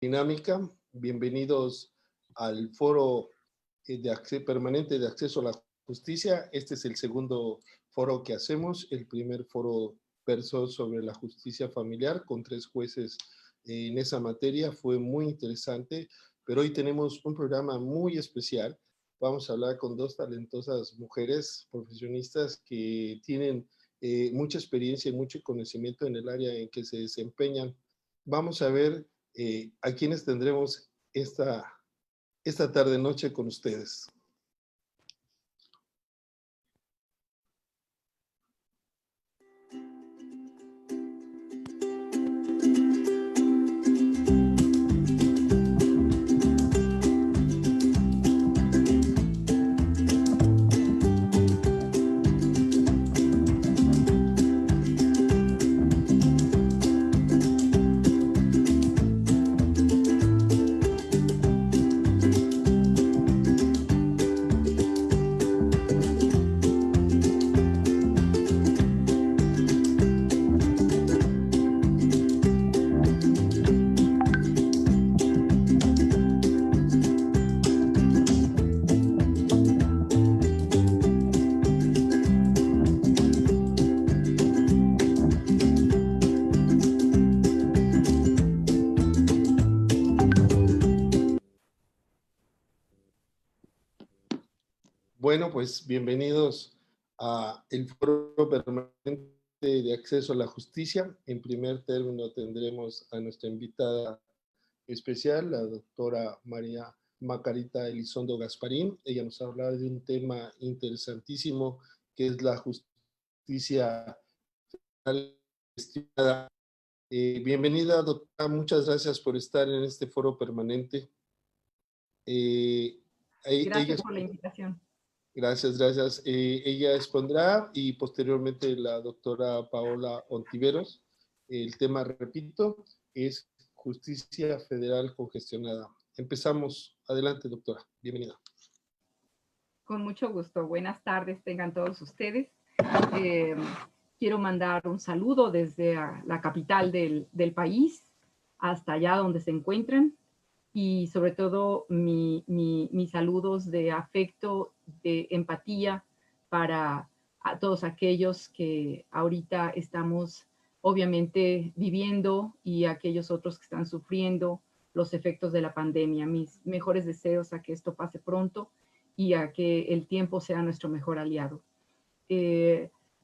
dinámica. Bienvenidos al foro permanente de acceso a la justicia. Este es el segundo foro que hacemos. El primer foro versó sobre la justicia familiar con 3 jueces en esa materia. Fue muy interesante, pero hoy tenemos un programa muy especial. Vamos a hablar con 2 talentosas mujeres profesionistas que tienen mucha experiencia y mucho conocimiento en el área en que se desempeñan. Vamos a ver a quienes tendremos esta tarde-noche con ustedes. Bueno, pues bienvenidos a el foro permanente de acceso a la justicia. En primer término tendremos a nuestra invitada especial, la doctora María Macarita Elizondo Gasparín. Ella nos hablará de un tema interesantísimo que es la justicia gestionada. Bienvenida, doctora. Muchas gracias por estar en este foro permanente. Gracias por la invitación. Gracias. Ella expondrá y posteriormente la doctora Paola Ontiveros. El tema, repito, es justicia federal congestionada. Empezamos. Adelante, doctora. Bienvenida. Con mucho gusto. Buenas tardes tengan todos ustedes. Quiero mandar un saludo desde la capital del país hasta allá donde se encuentran y sobre todo mis saludos de afecto, de empatía para a todos aquellos que ahorita estamos obviamente viviendo y aquellos otros que están sufriendo los efectos de la pandemia. Mis mejores deseos a que esto pase pronto y a que el tiempo sea nuestro mejor aliado.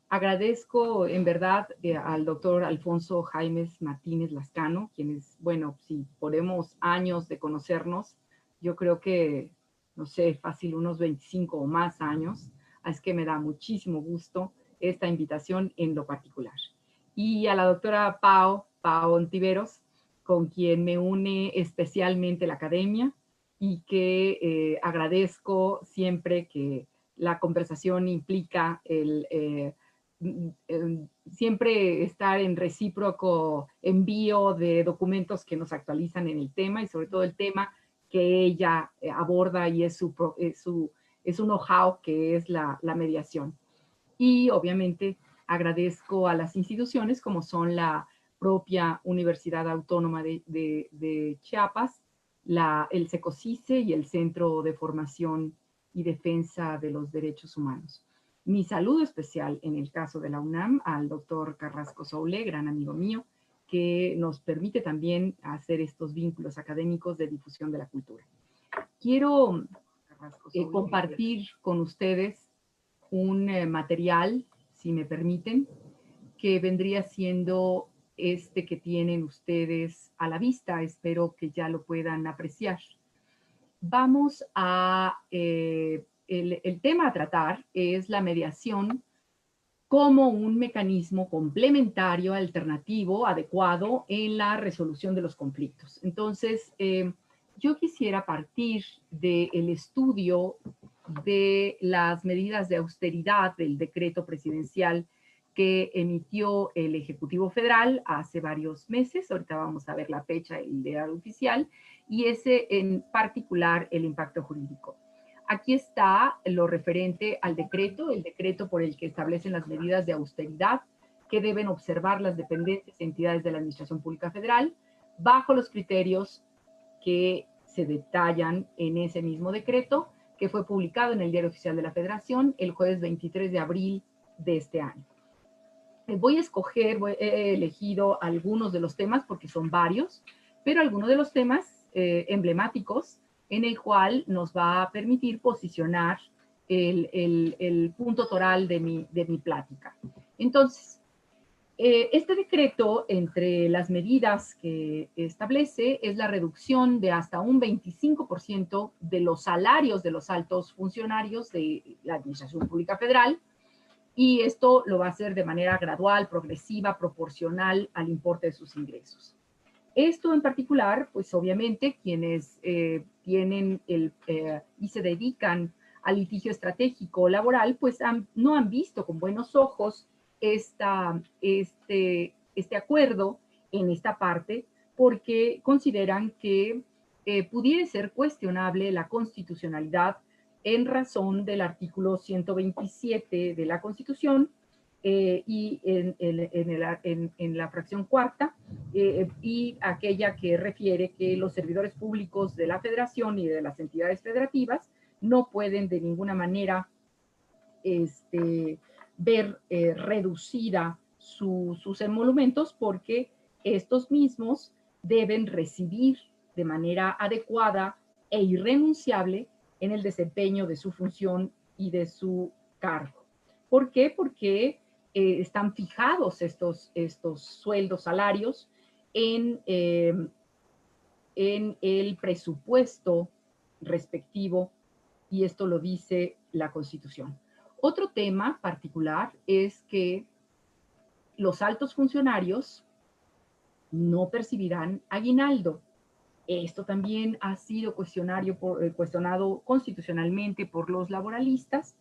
Agradezco en verdad al doctor Alfonso Jaimes Martínez Lascano, quien es, bueno, si ponemos años de conocernos, yo creo que, no sé, fácil unos 25 o más años, es que me da muchísimo gusto esta invitación en lo particular. Y a la doctora Pao Ontiveros, con quien me une especialmente la academia y que agradezco siempre que la conversación implica siempre estar en recíproco envío de documentos que nos actualizan en el tema y sobre todo el tema que ella aborda y es un know-how que es la mediación. Y obviamente agradezco a las instituciones como son la propia Universidad Autónoma de Chiapas, el SECOCICE y el Centro de Formación y Defensa de los Derechos Humanos. Mi saludo especial en el caso de la UNAM al doctor Carrasco Soule, gran amigo mío, que nos permite también hacer estos vínculos académicos de difusión de la cultura. Quiero compartir con ustedes un material, si me permiten, que vendría siendo este que tienen ustedes a la vista. Espero que ya lo puedan apreciar. Vamos a... el tema a tratar es la mediación como un mecanismo complementario, alternativo, adecuado en la resolución de los conflictos. Entonces, yo quisiera partir del estudio de las medidas de austeridad del decreto presidencial que emitió el Ejecutivo Federal hace varios meses. Ahorita vamos a ver la fecha y el día oficial, y ese en particular el impacto jurídico. Aquí está lo referente al decreto, el decreto por el que establecen las medidas de austeridad que deben observar las dependencias e entidades de la Administración Pública Federal bajo los criterios que se detallan en ese mismo decreto, que fue publicado en el Diario Oficial de la Federación el jueves 23 de abril de este año. He elegido algunos de los temas porque son varios, pero algunos de los temas emblemáticos en el cual nos va a permitir posicionar el punto toral de mi plática. Entonces, este decreto, entre las medidas que establece, es la reducción de hasta un 25% de los salarios de los altos funcionarios de la Administración Pública Federal, y esto lo va a hacer de manera gradual, progresiva, proporcional al importe de sus ingresos. Esto en particular, pues obviamente quienes tienen y se dedican al litigio estratégico laboral, pues no han visto con buenos ojos este acuerdo en esta parte, porque consideran que pudiera ser cuestionable la constitucionalidad en razón del artículo 127 de la Constitución y en la fracción cuarta y aquella que refiere que los servidores públicos de la Federación y de las entidades federativas no pueden de ninguna manera ver reducida sus emolumentos, porque estos mismos deben recibir de manera adecuada e irrenunciable en el desempeño de su función y de su cargo. ¿Por qué? Porque están fijados estos sueldos, salarios en el presupuesto respectivo, y esto lo dice la Constitución. Otro tema particular es que los altos funcionarios no percibirán aguinaldo. Esto también ha sido cuestionado constitucionalmente por los laboralistas,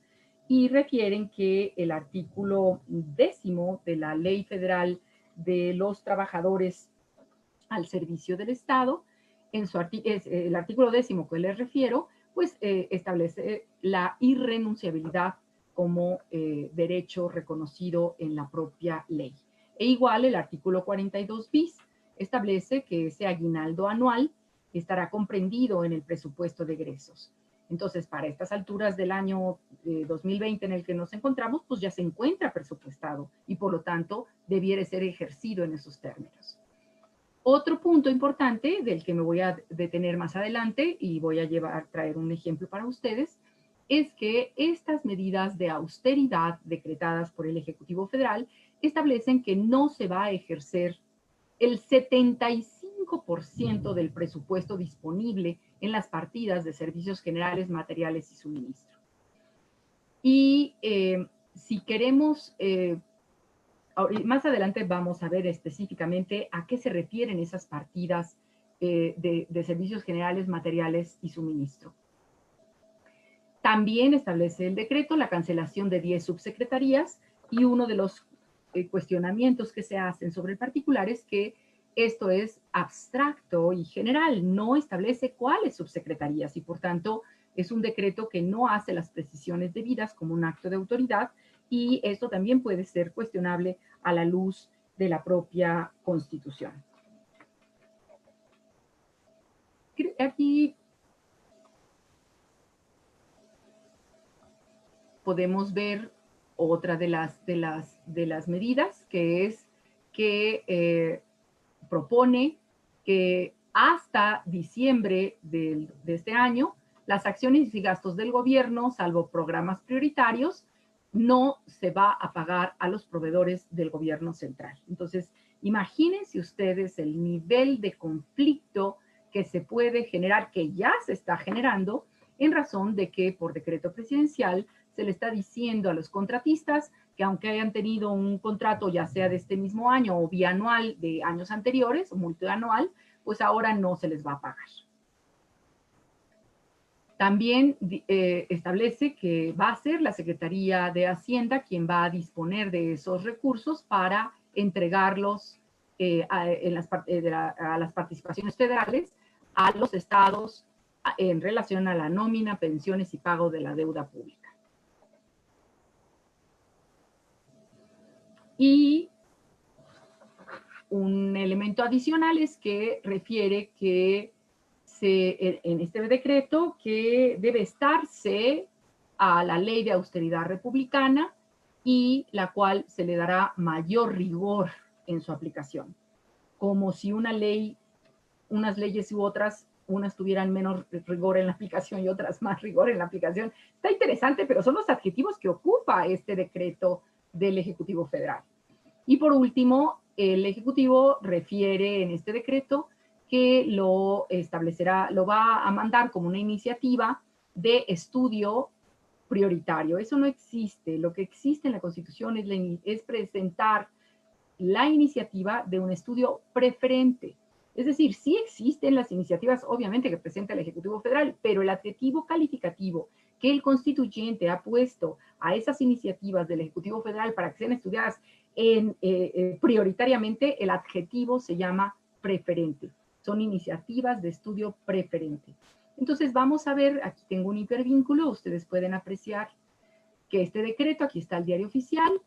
y refieren que el artículo 10 de la Ley Federal de los Trabajadores al Servicio del Estado, el artículo 10 que les refiero, pues establece la irrenunciabilidad como derecho reconocido en la propia ley. E igual el artículo 42 bis establece que ese aguinaldo anual estará comprendido en el presupuesto de egresos. Entonces, para estas alturas del año 2020 en el que nos encontramos, pues ya se encuentra presupuestado y por lo tanto debiera ser ejercido en esos términos. Otro punto importante del que me voy a detener más adelante y voy a traer un ejemplo para ustedes, es que estas medidas de austeridad decretadas por el Ejecutivo Federal establecen que no se va a ejercer el 75% del presupuesto disponible en las partidas de servicios generales, materiales y suministro. Y si queremos, más adelante vamos a ver específicamente a qué se refieren esas partidas de servicios generales, materiales y suministro. También establece el decreto la cancelación de 10 subsecretarías, y uno de los cuestionamientos que se hacen sobre el particular es que esto es abstracto y general, no establece cuáles subsecretarías, y por tanto es un decreto que no hace las precisiones debidas como un acto de autoridad, y esto también puede ser cuestionable a la luz de la propia Constitución. Aquí podemos ver otra de las medidas, que es que propone que hasta diciembre de este año, las acciones y gastos del gobierno, salvo programas prioritarios, no se va a pagar a los proveedores del gobierno central. Entonces, imagínense ustedes el nivel de conflicto que se puede generar, que ya se está generando, en razón de que por decreto presidencial se le está diciendo a los contratistas que aunque hayan tenido un contrato ya sea de este mismo año o bianual de años anteriores o multianual, pues ahora no se les va a pagar. También establece que va a ser la Secretaría de Hacienda quien va a disponer de esos recursos para entregarlos a las participaciones federales a los estados en relación a la nómina, pensiones y pago de la deuda pública. Y un elemento adicional es que refiere que dice en este decreto que debe estarse a la ley de austeridad republicana y la cual se le dará mayor rigor en su aplicación. Como si unas leyes u otras, unas tuvieran menos rigor en la aplicación y otras más rigor en la aplicación. Está interesante, pero son los adjetivos que ocupa este decreto del Ejecutivo Federal. Y por último, el Ejecutivo refiere en este decreto que lo establecerá, lo va a mandar como una iniciativa de estudio prioritario. Eso no existe. Lo que existe en la Constitución es presentar la iniciativa de un estudio preferente. Es decir, sí existen las iniciativas, obviamente, que presenta el Ejecutivo Federal, pero el adjetivo calificativo que el constituyente ha puesto a esas iniciativas del Ejecutivo Federal para que sean estudiadas prioritariamente, el adjetivo se llama preferente. Son iniciativas de estudio preferente. Entonces vamos a ver, aquí tengo un hipervínculo, ustedes pueden apreciar que este decreto, aquí está el diario oficial,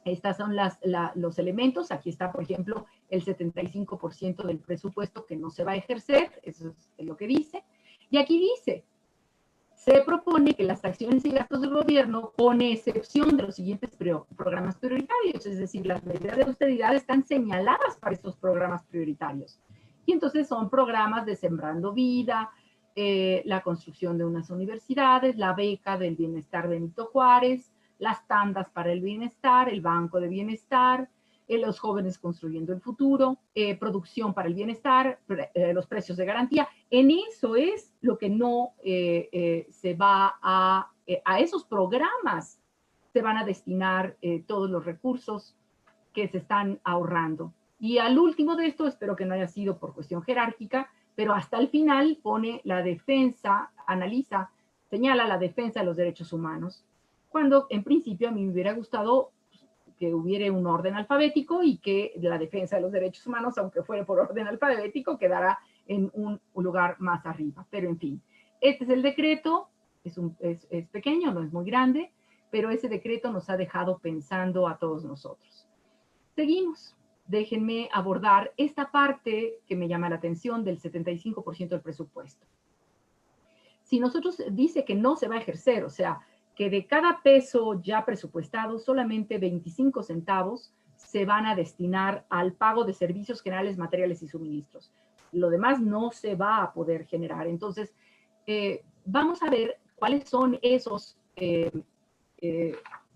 estas son los elementos, aquí está, por ejemplo, el 75% del presupuesto que no se va a ejercer, eso es lo que dice, y aquí dice, se propone que las acciones y gastos del gobierno, con excepción de los siguientes programas prioritarios, es decir, las medidas de austeridad están señaladas para estos programas prioritarios. Y entonces son programas de Sembrando Vida, la construcción de unas universidades, la beca del bienestar Benito Juárez, las tandas para el bienestar, el banco de bienestar, los jóvenes construyendo el futuro, producción para el bienestar, los precios de garantía. En eso es lo que no se va a esos programas se van a destinar todos los recursos que se están ahorrando. Y al último de esto, espero que no haya sido por cuestión jerárquica, pero hasta el final pone la defensa, analiza, señala la defensa de los derechos humanos, cuando en principio a mí me hubiera gustado que hubiera un orden alfabético y que la defensa de los derechos humanos, aunque fuera por orden alfabético, quedara en un lugar más arriba. Pero en fin, este es el decreto, es pequeño, no es muy grande, pero ese decreto nos ha dejado pensando a todos nosotros. Seguimos. Déjenme abordar esta parte que me llama la atención del 75% del presupuesto. Si nosotros dice que no se va a ejercer, o sea, que de cada peso ya presupuestado, solamente 25 centavos se van a destinar al pago de servicios generales, materiales y suministros. Lo demás no se va a poder generar. Entonces, vamos a ver cuáles son esos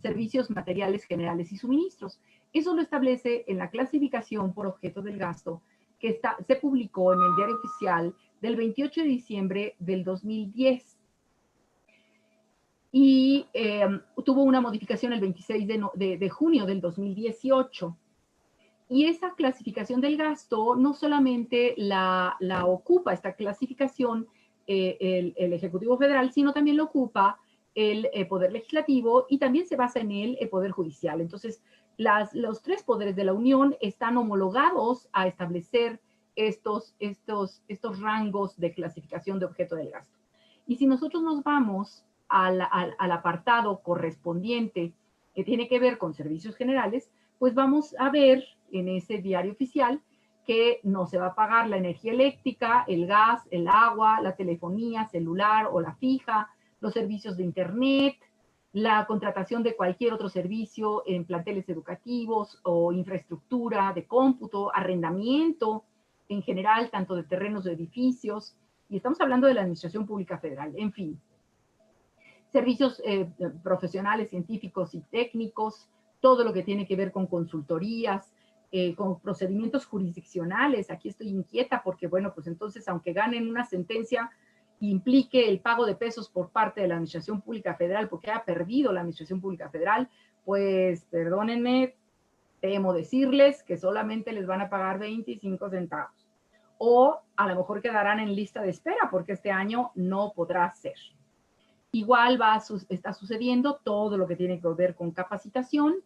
servicios materiales, generales y suministros. Eso lo establece en la clasificación por objeto del gasto que se publicó en el Diario Oficial del 28 de diciembre del 2010. Y tuvo una modificación el 26 de junio del 2018. Y esa clasificación del gasto no solamente la ocupa esta clasificación el Ejecutivo Federal, sino también lo ocupa el Poder Legislativo y también se basa en él el Poder Judicial. Entonces, los tres poderes de la Unión están homologados a establecer estos rangos de clasificación de objeto del gasto. Y si nosotros nos vamos al apartado correspondiente que tiene que ver con servicios generales, pues vamos a ver en ese diario oficial que no se va a pagar la energía eléctrica, el gas, el agua, la telefonía celular o la fija, los servicios de internet, la contratación de cualquier otro servicio en planteles educativos o infraestructura de cómputo, arrendamiento en general, tanto de terrenos de edificios, y estamos hablando de la Administración Pública Federal, en fin. Servicios profesionales, científicos y técnicos, todo lo que tiene que ver con consultorías, con procedimientos jurisdiccionales. Aquí estoy inquieta porque, bueno, pues entonces, aunque ganen una sentencia, implique el pago de pesos por parte de la Administración Pública Federal, porque ha perdido la Administración Pública Federal, pues, perdónenme, temo decirles que solamente les van a pagar 25 centavos. O a lo mejor quedarán en lista de espera, porque este año no podrá ser. Igual está sucediendo todo lo que tiene que ver con capacitación,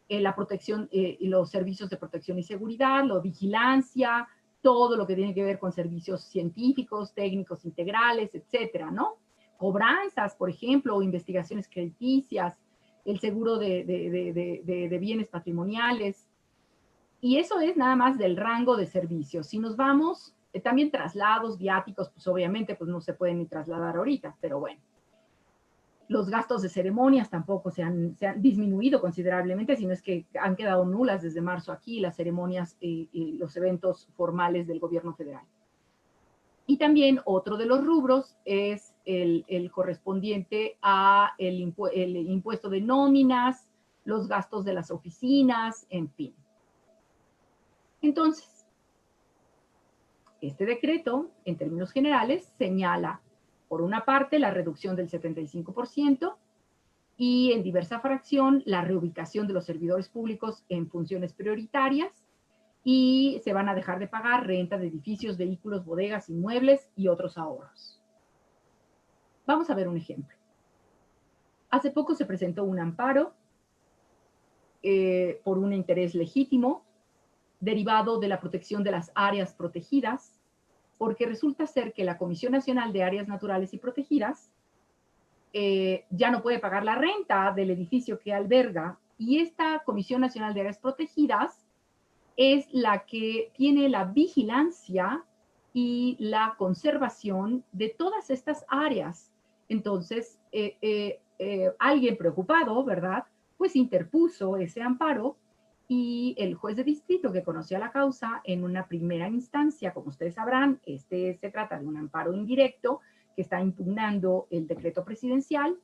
la protección y los servicios de protección y seguridad, la vigilancia, todo lo que tiene que ver con servicios científicos, técnicos integrales, etcétera, ¿no? Cobranzas, por ejemplo, o investigaciones crediticias, el seguro de bienes patrimoniales. Y eso es nada más del rango de servicios. Si nos vamos También traslados, viáticos, pues obviamente pues no se pueden ni trasladar ahorita, pero bueno. Los gastos de ceremonias tampoco se han disminuido considerablemente, sino es que han quedado nulas desde marzo aquí las ceremonias y los eventos formales del gobierno federal. Y también otro de los rubros es el correspondiente a el impuesto de nóminas, los gastos de las oficinas, en fin. Entonces, este decreto, en términos generales, señala, por una parte, la reducción del 75% y en diversa fracción la reubicación de los servidores públicos en funciones prioritarias y se van a dejar de pagar renta de edificios, vehículos, bodegas, inmuebles y otros ahorros. Vamos a ver un ejemplo. Hace poco se presentó un amparo por un interés legítimo derivado de la protección de las áreas protegidas, porque resulta ser que la Comisión Nacional de Áreas Naturales y Protegidas ya no puede pagar la renta del edificio que alberga, y esta Comisión Nacional de Áreas Protegidas es la que tiene la vigilancia y la conservación de todas estas áreas. Entonces, alguien preocupado, ¿verdad? Pues interpuso ese amparo y el juez de distrito que conocía la causa en una primera instancia, como ustedes sabrán, se trata de un amparo indirecto que está impugnando el decreto presidencial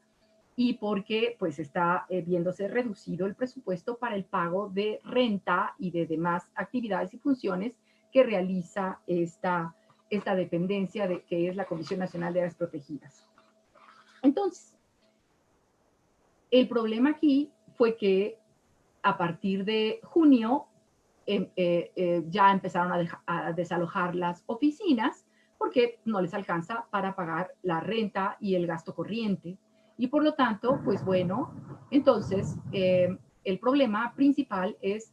y porque pues está viéndose reducido el presupuesto para el pago de renta y de demás actividades y funciones que realiza esta dependencia que es la Comisión Nacional de Áreas Protegidas. Entonces, el problema aquí fue que a partir de junio ya empezaron a desalojar las oficinas porque no les alcanza para pagar la renta y el gasto corriente. Y por lo tanto, pues bueno, entonces el problema principal es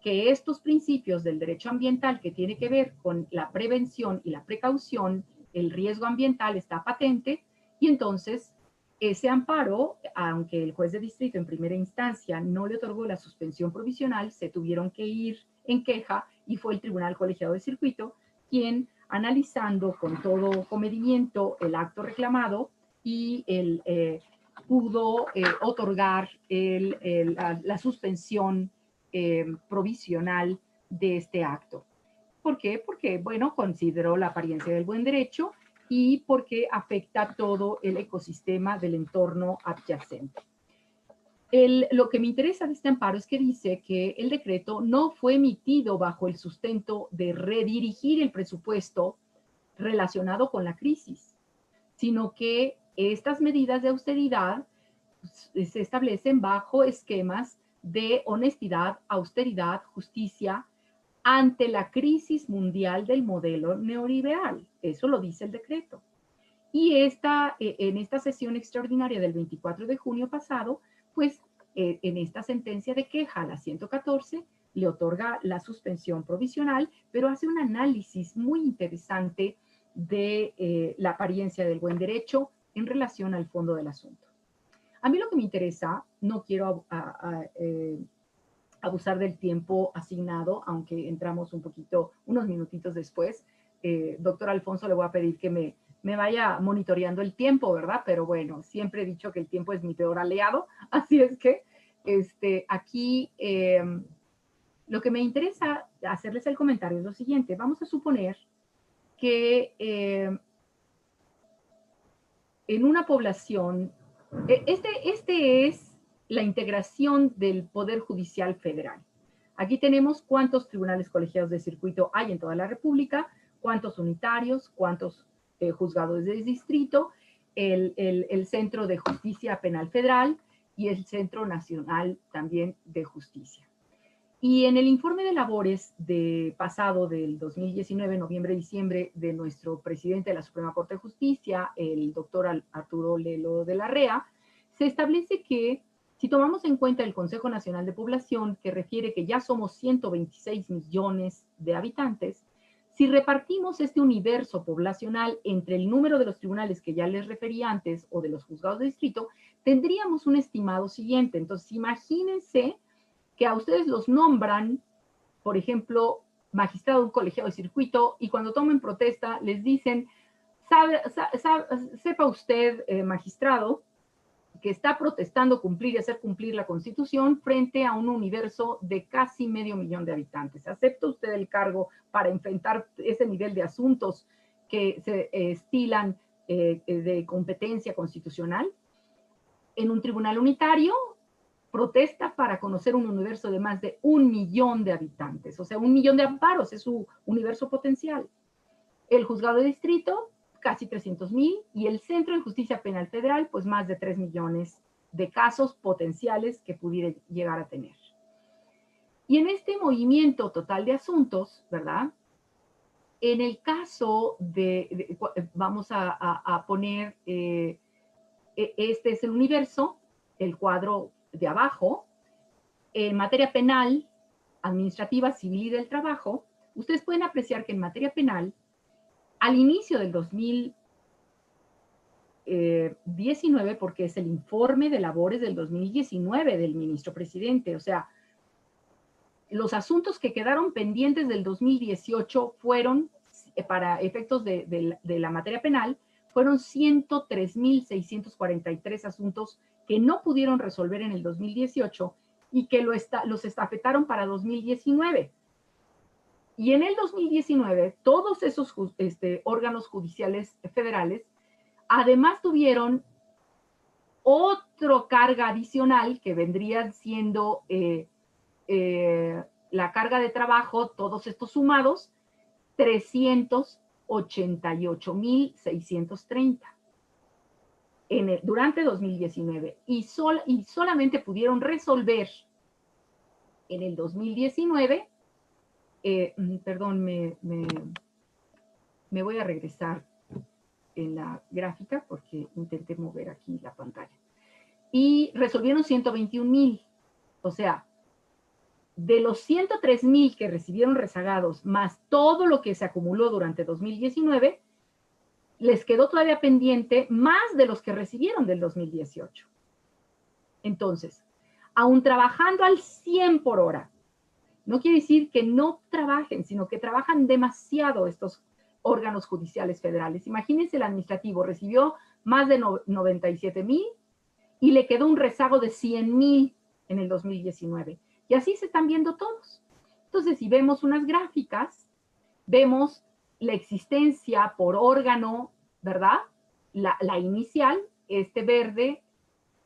que estos principios del derecho ambiental que tiene que ver con la prevención y la precaución, el riesgo ambiental está patente y entonces ese amparo, aunque el juez de distrito en primera instancia no le otorgó la suspensión provisional, se tuvieron que ir en queja y fue el Tribunal Colegiado de Circuito quien, analizando con todo comedimiento el acto reclamado y pudo otorgar la suspensión provisional de este acto. ¿Por qué? Porque, bueno, consideró la apariencia del buen derecho y porque afecta todo el ecosistema del entorno adyacente. Lo que me interesa de este amparo es que dice que el decreto no fue emitido bajo el sustento de redirigir el presupuesto relacionado con la crisis, sino que estas medidas de austeridad se establecen bajo esquemas de honestidad, austeridad, justicia, ante la crisis mundial del modelo neoliberal. Eso lo dice el decreto. Y en esta sesión extraordinaria del 24 de junio pasado, pues en esta sentencia de queja, la 114, le otorga la suspensión provisional, pero hace un análisis muy interesante de la apariencia del buen derecho en relación al fondo del asunto. A mí lo que me interesa, no quiero abusar del tiempo asignado, aunque entramos unos minutitos después. Doctor Alfonso, le voy a pedir que me vaya monitoreando el tiempo, ¿verdad? Pero bueno, siempre he dicho que el tiempo es mi peor aliado, así es que aquí lo que me interesa hacerles el comentario es lo siguiente. Vamos a suponer que en una población, este es la integración del Poder Judicial Federal. Aquí tenemos cuántos tribunales colegiados de circuito hay en toda la República, cuántos unitarios, cuántos juzgados de distrito, el Centro de Justicia Penal Federal y el Centro Nacional también de Justicia. Y en el informe de labores pasado del 2019, noviembre-diciembre, de nuestro presidente de la Suprema Corte de Justicia, el doctor Arturo Lelo de la Rea, se establece que si tomamos en cuenta el Consejo Nacional de Población, que refiere que ya somos 126 millones de habitantes, si repartimos este universo poblacional entre el número de los tribunales que ya les referí antes o de los juzgados de distrito, tendríamos un estimado siguiente. Entonces, imagínense que a ustedes los nombran, por ejemplo, magistrado de un colegiado de circuito, y cuando tomen protesta les dicen, sepa usted, magistrado, que está protestando cumplir y hacer cumplir la Constitución frente a un universo de casi 500,000 de habitantes. ¿Acepta usted el cargo para enfrentar ese nivel de asuntos que se estilan de competencia constitucional? En un tribunal unitario, protesta para conocer un universo de más de 1,000,000 de habitantes, o sea, 1,000,000 de amparos es su universo potencial. El juzgado de distrito, casi 300,000, y el Centro de Justicia Penal Federal, pues más de 3 millones de casos potenciales que pudiera llegar a tener. Y en este movimiento total de asuntos, ¿verdad? En el caso vamos a poner, este es el universo, el cuadro de abajo, en materia penal, administrativa, civil y del trabajo, ustedes pueden apreciar que en materia penal, al inicio del 2019, porque es el informe de labores del 2019 del ministro presidente, o sea, los asuntos que quedaron pendientes del 2018 fueron, para efectos de la materia penal, fueron 103,643 asuntos que no pudieron resolver en el 2018 y que los estafetaron para 2019. Y en el 2019, todos esos órganos judiciales federales, además tuvieron otra carga adicional que vendría siendo la carga de trabajo, todos estos sumados, 388,630 durante 2019. Y solamente pudieron resolver en el 2019, perdón, me voy a regresar en la gráfica porque intenté mover aquí la pantalla. Y resolvieron 121,000. O sea, de los 103,000 que recibieron rezagados, más todo lo que se acumuló durante 2019, les quedó todavía pendiente más de los que recibieron del 2018. Entonces, aún trabajando al 100 por hora, no quiere decir que no trabajen, sino que trabajan demasiado estos órganos judiciales federales. Imagínense, el administrativo recibió más de 97,000 y le quedó un rezago de 100,000 en el 2019. Y así se están viendo todos. Entonces, si vemos unas gráficas, vemos la existencia por órgano, ¿verdad? La inicial, este verde,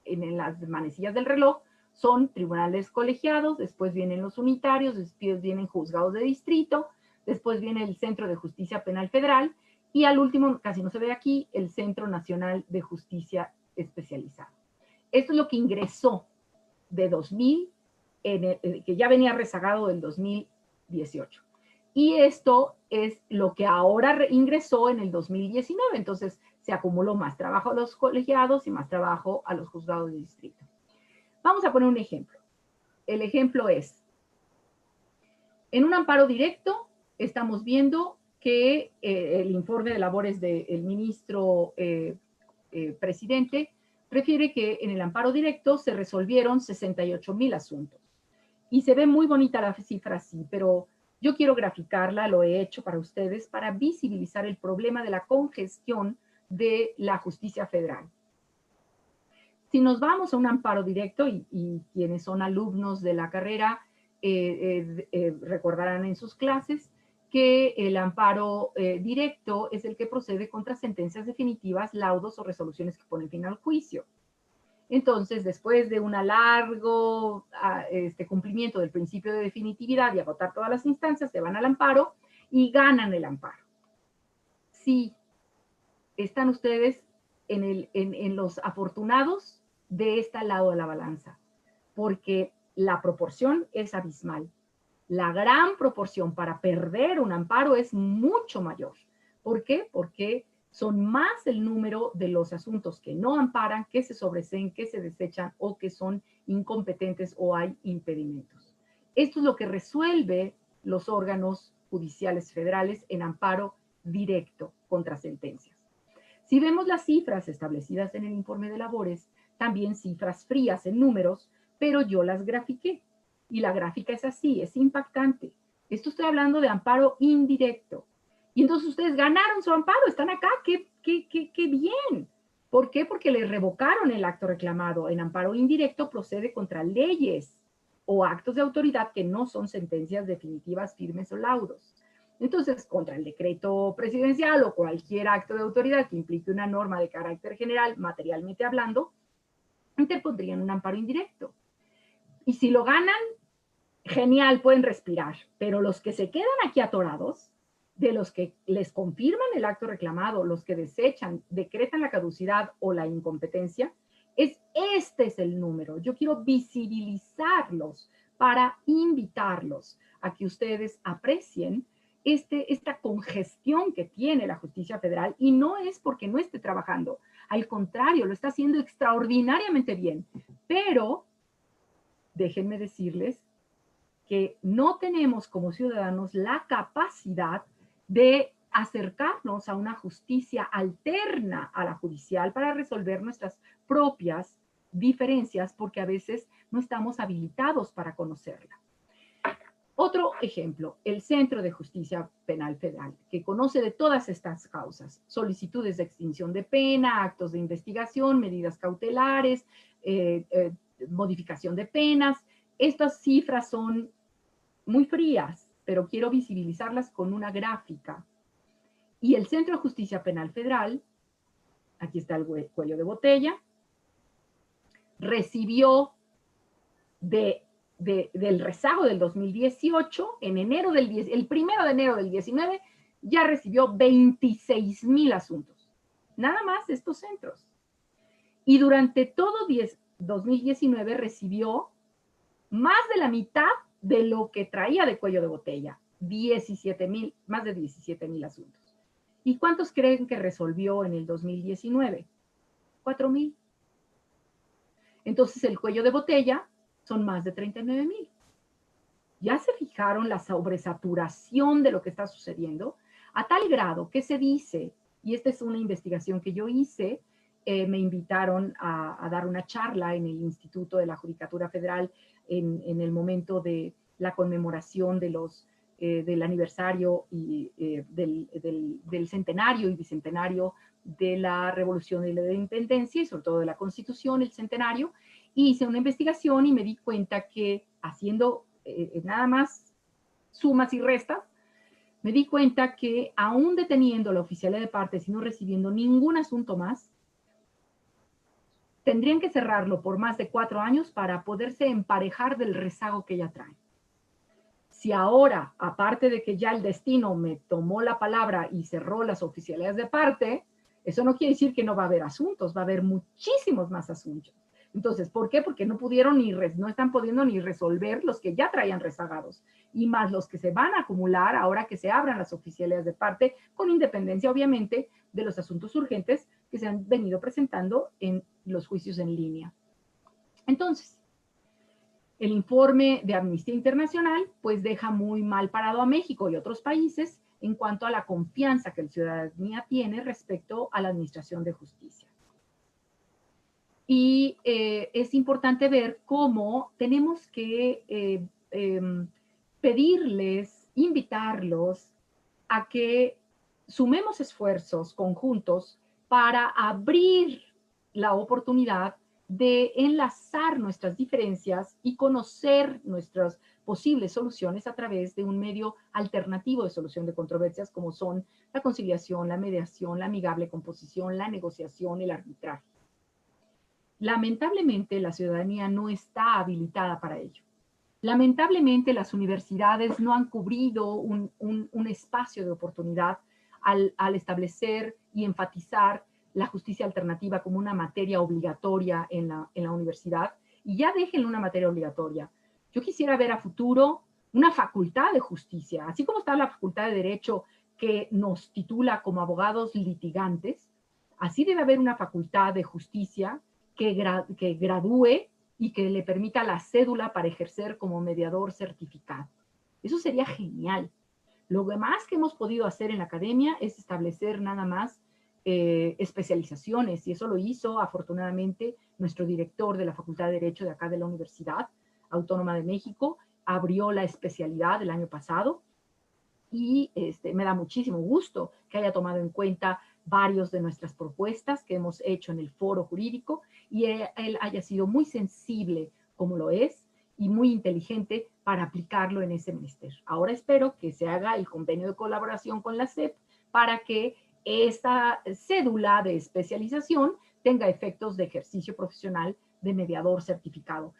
en las manecillas del reloj, son tribunales colegiados, después vienen los unitarios, después vienen juzgados de distrito, después viene el Centro de Justicia Penal Federal, y al último, casi no se ve aquí, el Centro Nacional de Justicia Especializada. Esto es lo que ingresó de 2000, que ya venía rezagado del 2018. Y esto es lo que ahora ingresó en el 2019. Entonces, se acumuló más trabajo a los colegiados y más trabajo a los juzgados de distrito. Vamos a poner un ejemplo. El ejemplo es, en un amparo directo, estamos viendo que el informe de labores del ministro presidente refiere que en el amparo directo se resolvieron 68,000 asuntos. Y se ve muy bonita la cifra así, pero yo quiero graficarla, lo he hecho para ustedes, para visibilizar el problema de la congestión de la justicia federal. Si nos vamos a un amparo directo, y quienes son alumnos de la carrera recordarán en sus clases que el amparo directo es el que procede contra sentencias definitivas, laudos o resoluciones que ponen fin al juicio. Entonces, después de un largo cumplimiento del principio de definitividad y agotar todas las instancias, se van al amparo y ganan el amparo. Sí, están ustedes en los afortunados de este lado de la balanza, porque la proporción es abismal. La gran proporción para perder un amparo es mucho mayor. ¿Por qué? Porque son más el número de los asuntos que no amparan, que se sobreseen, que se desechan o que son incompetentes o hay impedimentos. Esto es lo que resuelve los órganos judiciales federales en amparo directo contra sentencias. Si vemos las cifras establecidas en el informe de labores, también cifras frías en números, pero yo las grafiqué. Y la gráfica es así, es impactante. Esto estoy hablando de amparo indirecto. Y entonces ustedes ganaron su amparo, están acá, qué bien. ¿Por qué? Porque les revocaron el acto reclamado. En amparo indirecto procede contra leyes o actos de autoridad que no son sentencias definitivas, firmes o laudos. Entonces, contra el decreto presidencial o cualquier acto de autoridad que implique una norma de carácter general, materialmente hablando, interpondrían un amparo indirecto. Y si lo ganan, genial, pueden respirar. Pero los que se quedan aquí atorados, de los que les confirman el acto reclamado, los que desechan, decretan la caducidad o la incompetencia, este es el número. Yo quiero visibilizarlos para invitarlos a que ustedes aprecien esta congestión que tiene la justicia federal, y no es porque no esté trabajando, al contrario, lo está haciendo extraordinariamente bien, pero déjenme decirles que no tenemos como ciudadanos la capacidad de acercarnos a una justicia alterna a la judicial para resolver nuestras propias diferencias, porque a veces no estamos habilitados para conocerla. Otro ejemplo, el Centro de Justicia Penal Federal, que conoce de todas estas causas: solicitudes de extinción de pena, actos de investigación, medidas cautelares, modificación de penas. Estas cifras son muy frías, pero quiero visibilizarlas con una gráfica. Y el Centro de Justicia Penal Federal, aquí está el cuello de botella, recibió del rezago del 2018, en enero el 1 de enero del 19, ya recibió 26,000 asuntos. Nada más estos centros. Y durante todo 2019 recibió más de la mitad de lo que traía de cuello de botella, 17,000, más de 17,000 asuntos. ¿Y cuántos creen que resolvió en el 2019? 4,000. Entonces el cuello de botella son más de 39,000. ¿Ya se fijaron la sobresaturación de lo que está sucediendo? A tal grado que se dice, y esta es una investigación que yo hice, me invitaron a dar una charla en el Instituto de la Judicatura Federal en el momento de la conmemoración del aniversario y del centenario y bicentenario de la Revolución y la Independencia, y sobre todo de la Constitución, el centenario. Hice una investigación y me di cuenta que haciendo nada más sumas y restas, me di cuenta que aún deteniendo la oficialía de partes y no recibiendo ningún asunto más, tendrían que cerrarlo por más de 4 años para poderse emparejar del rezago que ya traen. Si ahora, aparte de que ya el destino me tomó la palabra y cerró las oficialidades de parte, eso no quiere decir que no va a haber asuntos, va a haber muchísimos más asuntos. Entonces, ¿por qué? Porque no pudieron no están pudiendo ni resolver los que ya traían rezagados, y más los que se van a acumular ahora que se abran las oficialidades de parte, con independencia, obviamente, de los asuntos urgentes que se han venido presentando en los juicios en línea. Entonces, el informe de Amnistía Internacional pues deja muy mal parado a México y otros países en cuanto a la confianza que la ciudadanía tiene respecto a la administración de justicia. Y es importante ver cómo tenemos que pedirles, invitarlos a que sumemos esfuerzos conjuntos para abrir la oportunidad de enlazar nuestras diferencias y conocer nuestras posibles soluciones a través de un medio alternativo de solución de controversias, como son la conciliación, la mediación, la amigable composición, la negociación, el arbitraje. Lamentablemente, la ciudadanía no está habilitada para ello. Lamentablemente, las universidades no han cubrido un espacio de oportunidad al establecer y enfatizar la justicia alternativa como una materia obligatoria en la universidad. Y ya déjenlo una materia obligatoria. Yo quisiera ver a futuro una facultad de justicia, así como está la facultad de Derecho que nos titula como abogados litigantes, así debe haber una facultad de justicia que gradúe y que le permita la cédula para ejercer como mediador certificado. Eso sería genial. Lo demás que hemos podido hacer en la academia es establecer nada más especializaciones, y eso lo hizo afortunadamente nuestro director de la Facultad de Derecho de acá de la Universidad Autónoma de México, abrió la especialidad el año pasado y me da muchísimo gusto que haya tomado en cuenta varios de nuestras propuestas que hemos hecho en el foro jurídico y él haya sido muy sensible, como lo es, y muy inteligente para aplicarlo en ese menester. Ahora espero que se haga el convenio de colaboración con la SEP para que esta cédula de especialización tenga efectos de ejercicio profesional de mediador certificado.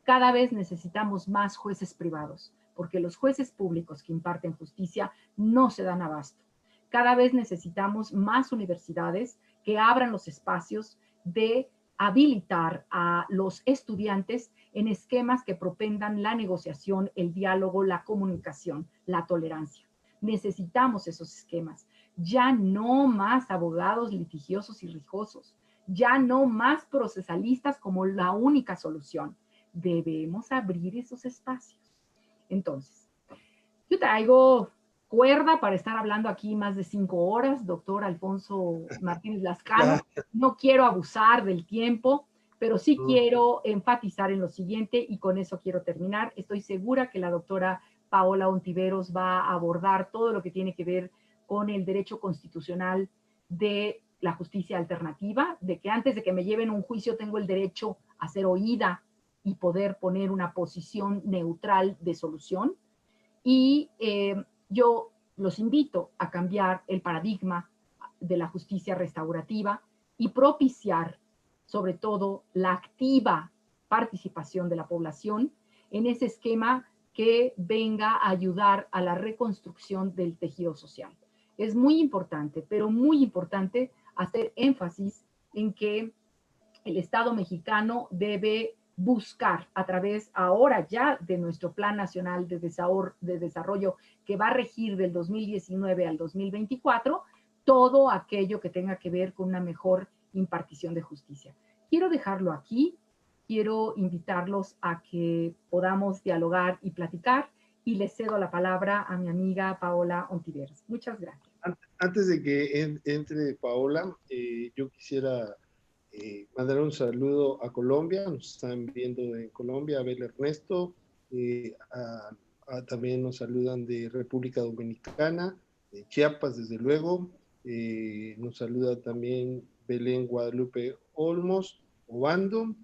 Cada vez necesitamos más jueces privados, porque los jueces públicos que imparten justicia no se dan abasto. Cada vez necesitamos más universidades que abran los espacios de habilitar a los estudiantes en esquemas que propendan la negociación, el diálogo, la comunicación, la tolerancia. Necesitamos esos esquemas. Ya no más abogados litigiosos y rijosos. Ya no más procesalistas como la única solución. Debemos abrir esos espacios. Entonces, yo traigo cuerda para estar hablando aquí más de 5 horas, doctor Alfonso Martínez Lascano. No quiero abusar del tiempo, pero sí quiero enfatizar en lo siguiente y con eso quiero terminar. Estoy segura que la doctora Paola Ontiveros va a abordar todo lo que tiene que ver con el derecho constitucional de la justicia alternativa, de que antes de que me lleven a un juicio tengo el derecho a ser oída y poder poner una posición neutral de solución. Y yo los invito a cambiar el paradigma de la justicia restaurativa y propiciar, sobre todo, la activa participación de la población en ese esquema que venga a ayudar a la reconstrucción del tejido social. Es muy importante, pero muy importante hacer énfasis en que el Estado mexicano debe buscar a través ahora ya de nuestro Plan Nacional de Desarrollo que va a regir del 2019 al 2024, todo aquello que tenga que ver con una mejor impartición de justicia. Quiero dejarlo aquí, quiero invitarlos a que podamos dialogar y platicar y le cedo la palabra a mi amiga Paola Ontiveros. Muchas gracias. Antes de que entre Paola, yo quisiera mandar un saludo a Colombia. Nos están viendo en Colombia, Abel Ernesto, también nos saludan de República Dominicana, de Chiapas, desde luego. Nos saluda también Belén Guadalupe Olmos, Obando.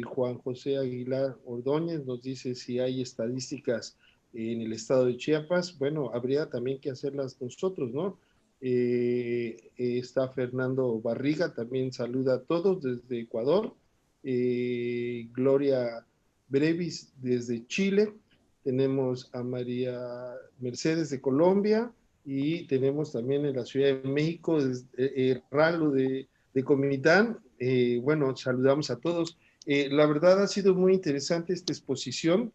Juan José Aguilar Ordóñez nos dice si hay estadísticas en el estado de Chiapas. Bueno, habría también que hacerlas nosotros, ¿no? Está Fernando Barriga, también saluda a todos desde Ecuador. Gloria Brevis desde Chile. Tenemos a María Mercedes de Colombia y tenemos también en la Ciudad de México Ralo de Comitán. Bueno, saludamos a todos. La verdad ha sido muy interesante esta exposición.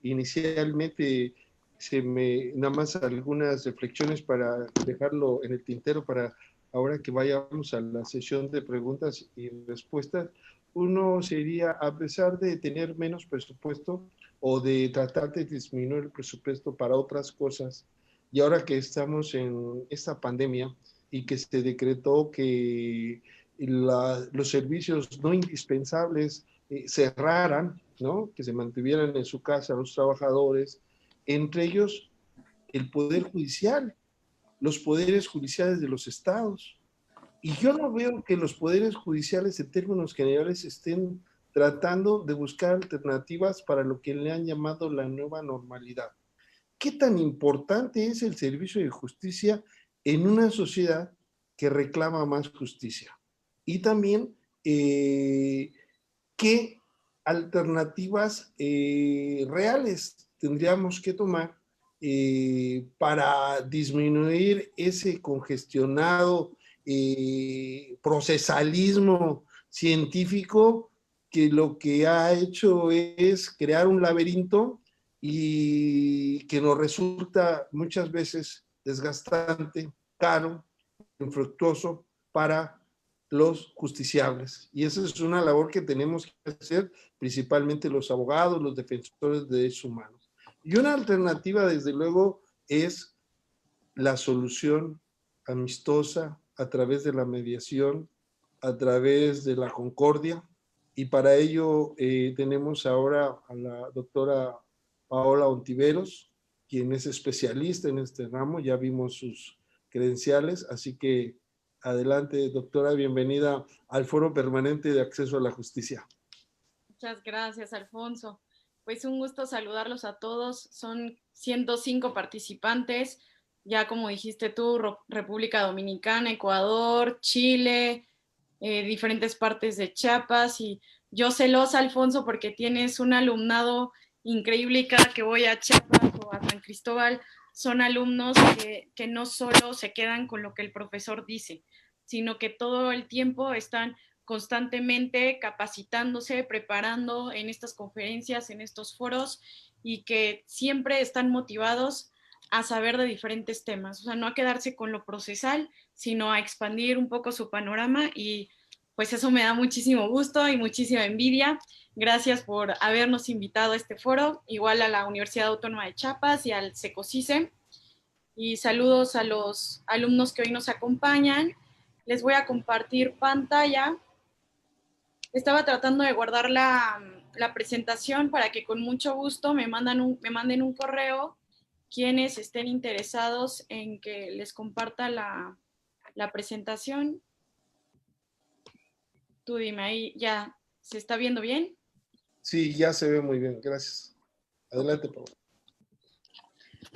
Inicialmente nada más algunas reflexiones para dejarlo en el tintero para ahora que vayamos a la sesión de preguntas y respuestas. Uno sería, a pesar de tener menos presupuesto o de tratar de disminuir el presupuesto para otras cosas, y ahora que estamos en esta pandemia y que se decretó que los servicios no indispensables cerraran, ¿no? Que se mantuvieran en su casa los trabajadores, entre ellos el Poder Judicial, los poderes judiciales de los estados. Y yo no veo que los poderes judiciales en términos generales estén tratando de buscar alternativas para lo que le han llamado la nueva normalidad. ¿Qué tan importante es el servicio de justicia en una sociedad que reclama más justicia? Y también, ¿qué alternativas reales tendríamos que tomar para disminuir ese congestionado procesalismo científico que lo que ha hecho es crear un laberinto y que nos resulta muchas veces desgastante, caro, infructuoso para los justiciables. Y esa es una labor que tenemos que hacer principalmente los abogados, los defensores de derechos humanos. Y una alternativa, desde luego, es la solución amistosa a través de la mediación, a través de la concordia, Y para ello tenemos ahora a la doctora Paola Ontiveros, quien es especialista en este ramo. Ya vimos sus credenciales, así que adelante, doctora, bienvenida al Foro Permanente de Acceso a la Justicia. Muchas gracias, Alfonso. Pues un gusto saludarlos a todos. Son 105 participantes, ya como dijiste tú, República Dominicana, Ecuador, Chile, diferentes partes de Chiapas, y yo celosa, Alfonso, porque tienes un alumnado increíble y cada que voy a Chiapas o a San Cristóbal son alumnos que no solo se quedan con lo que el profesor dice, sino que todo el tiempo están constantemente capacitándose, preparando en estas conferencias, en estos foros, y que siempre están motivados a saber de diferentes temas, o sea, no a quedarse con lo procesal, sino a expandir un poco su panorama, y pues eso me da muchísimo gusto y muchísima envidia. Gracias por habernos invitado a este foro, igual a la Universidad Autónoma de Chiapas y al SECOCISE, y saludos a los alumnos que hoy nos acompañan. Les voy a compartir pantalla. Estaba tratando de guardar la presentación para que con mucho gusto me manden un correo quienes estén interesados en que les comparta la presentación. Tú dime, ahí ya se está viendo bien. Sí, ya se ve muy bien, gracias. Adelante, Paola.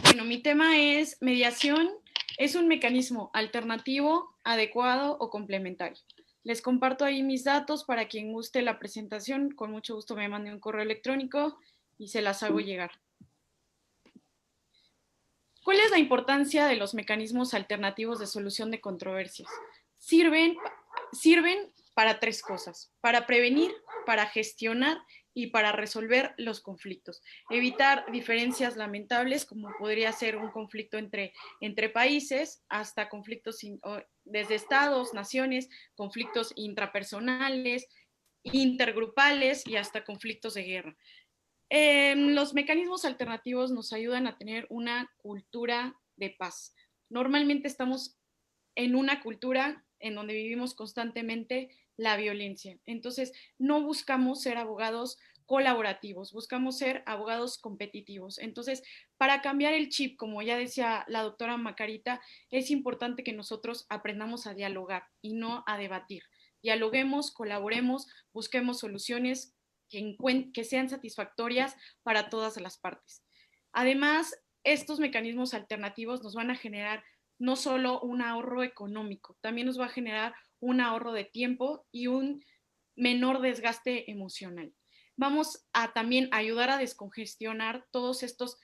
Bueno, mi tema es mediación. Es un mecanismo alternativo, adecuado o complementario. Les comparto ahí mis datos para quien guste la presentación. Con mucho gusto me mande un correo electrónico y se las hago llegar. ¿Cuál es la importancia de los mecanismos alternativos de solución de controversias? Sirven para tres cosas: para prevenir, para gestionar y para resolver los conflictos. Evitar diferencias lamentables, como podría ser un conflicto entre países, hasta conflictos desde estados, naciones, conflictos intrapersonales, intergrupales y hasta conflictos de guerra. Los mecanismos alternativos nos ayudan a tener una cultura de paz. Normalmente estamos en una cultura en donde vivimos constantemente la violencia. Entonces, no buscamos ser abogados colaborativos, buscamos ser abogados competitivos. Entonces, para cambiar el chip, como ya decía la doctora Macarita, es importante que nosotros aprendamos a dialogar y no a debatir. Dialoguemos, colaboremos, busquemos soluciones que sean satisfactorias para todas las partes. Además, estos mecanismos alternativos nos van a generar no solo un ahorro económico, también nos va a generar un ahorro de tiempo y un menor desgaste emocional. Vamos a también ayudar a descongestionar todos estos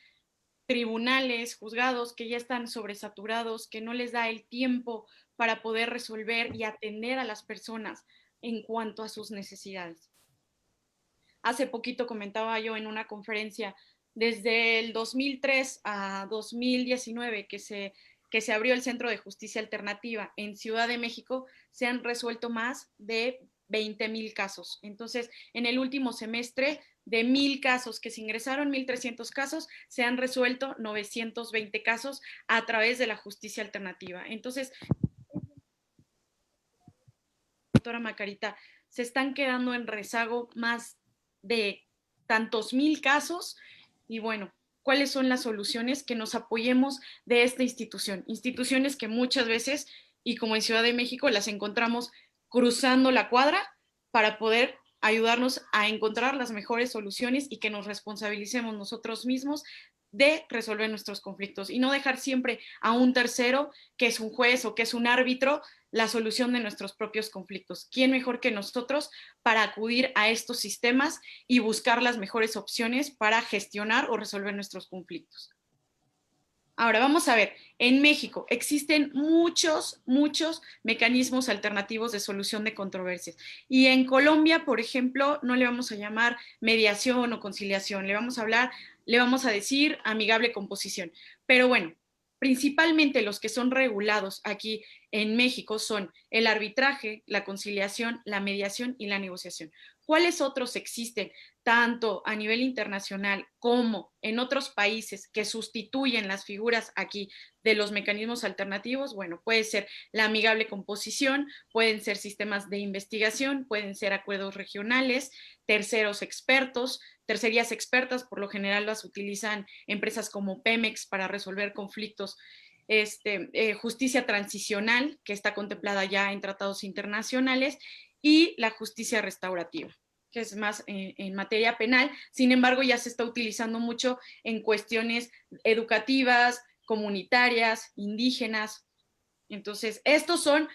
tribunales, juzgados que ya están sobresaturados, que no les da el tiempo para poder resolver y atender a las personas en cuanto a sus necesidades. Hace poquito comentaba yo en una conferencia, desde el 2003 a 2019 que se abrió el Centro de Justicia Alternativa en Ciudad de México, se han resuelto más de 20,000 casos. Entonces, en el último semestre, de 1,000 casos que se ingresaron, 1,300 casos, se han resuelto 920 casos a través de la justicia alternativa. Entonces, doctora Macarita, se están quedando en rezago más de tantos 1,000 casos, y bueno, ¿cuáles son las soluciones? Que nos apoyemos de esta institución? Instituciones que muchas veces, y como en Ciudad de México, las encontramos cruzando la cuadra para poder ayudarnos a encontrar las mejores soluciones y que nos responsabilicemos nosotros mismos de resolver nuestros conflictos y no dejar siempre a un tercero, que es un juez o que es un árbitro, la solución de nuestros propios conflictos. ¿Quién mejor que nosotros para acudir a estos sistemas y buscar las mejores opciones para gestionar o resolver nuestros conflictos? Ahora vamos a ver, en México existen muchos mecanismos alternativos de solución de controversias. Y en Colombia, por ejemplo, no le vamos a llamar mediación o conciliación, le vamos a decir amigable composición. Pero bueno, Principalmente los que son regulados aquí en México son el arbitraje, la conciliación, la mediación y la negociación. ¿Cuáles otros existen, tanto a nivel internacional como en otros países, que sustituyen las figuras aquí de los mecanismos alternativos? Bueno, puede ser la amigable composición, pueden ser sistemas de investigación, pueden ser acuerdos regionales, terceros expertos, tercerías expertas, por lo general las utilizan empresas como Pemex para resolver conflictos, justicia transicional, que está contemplada ya en tratados internacionales, y la justicia restaurativa, que es más en materia penal. Sin embargo, ya se está utilizando mucho en cuestiones educativas, comunitarias, indígenas. Entonces, estos son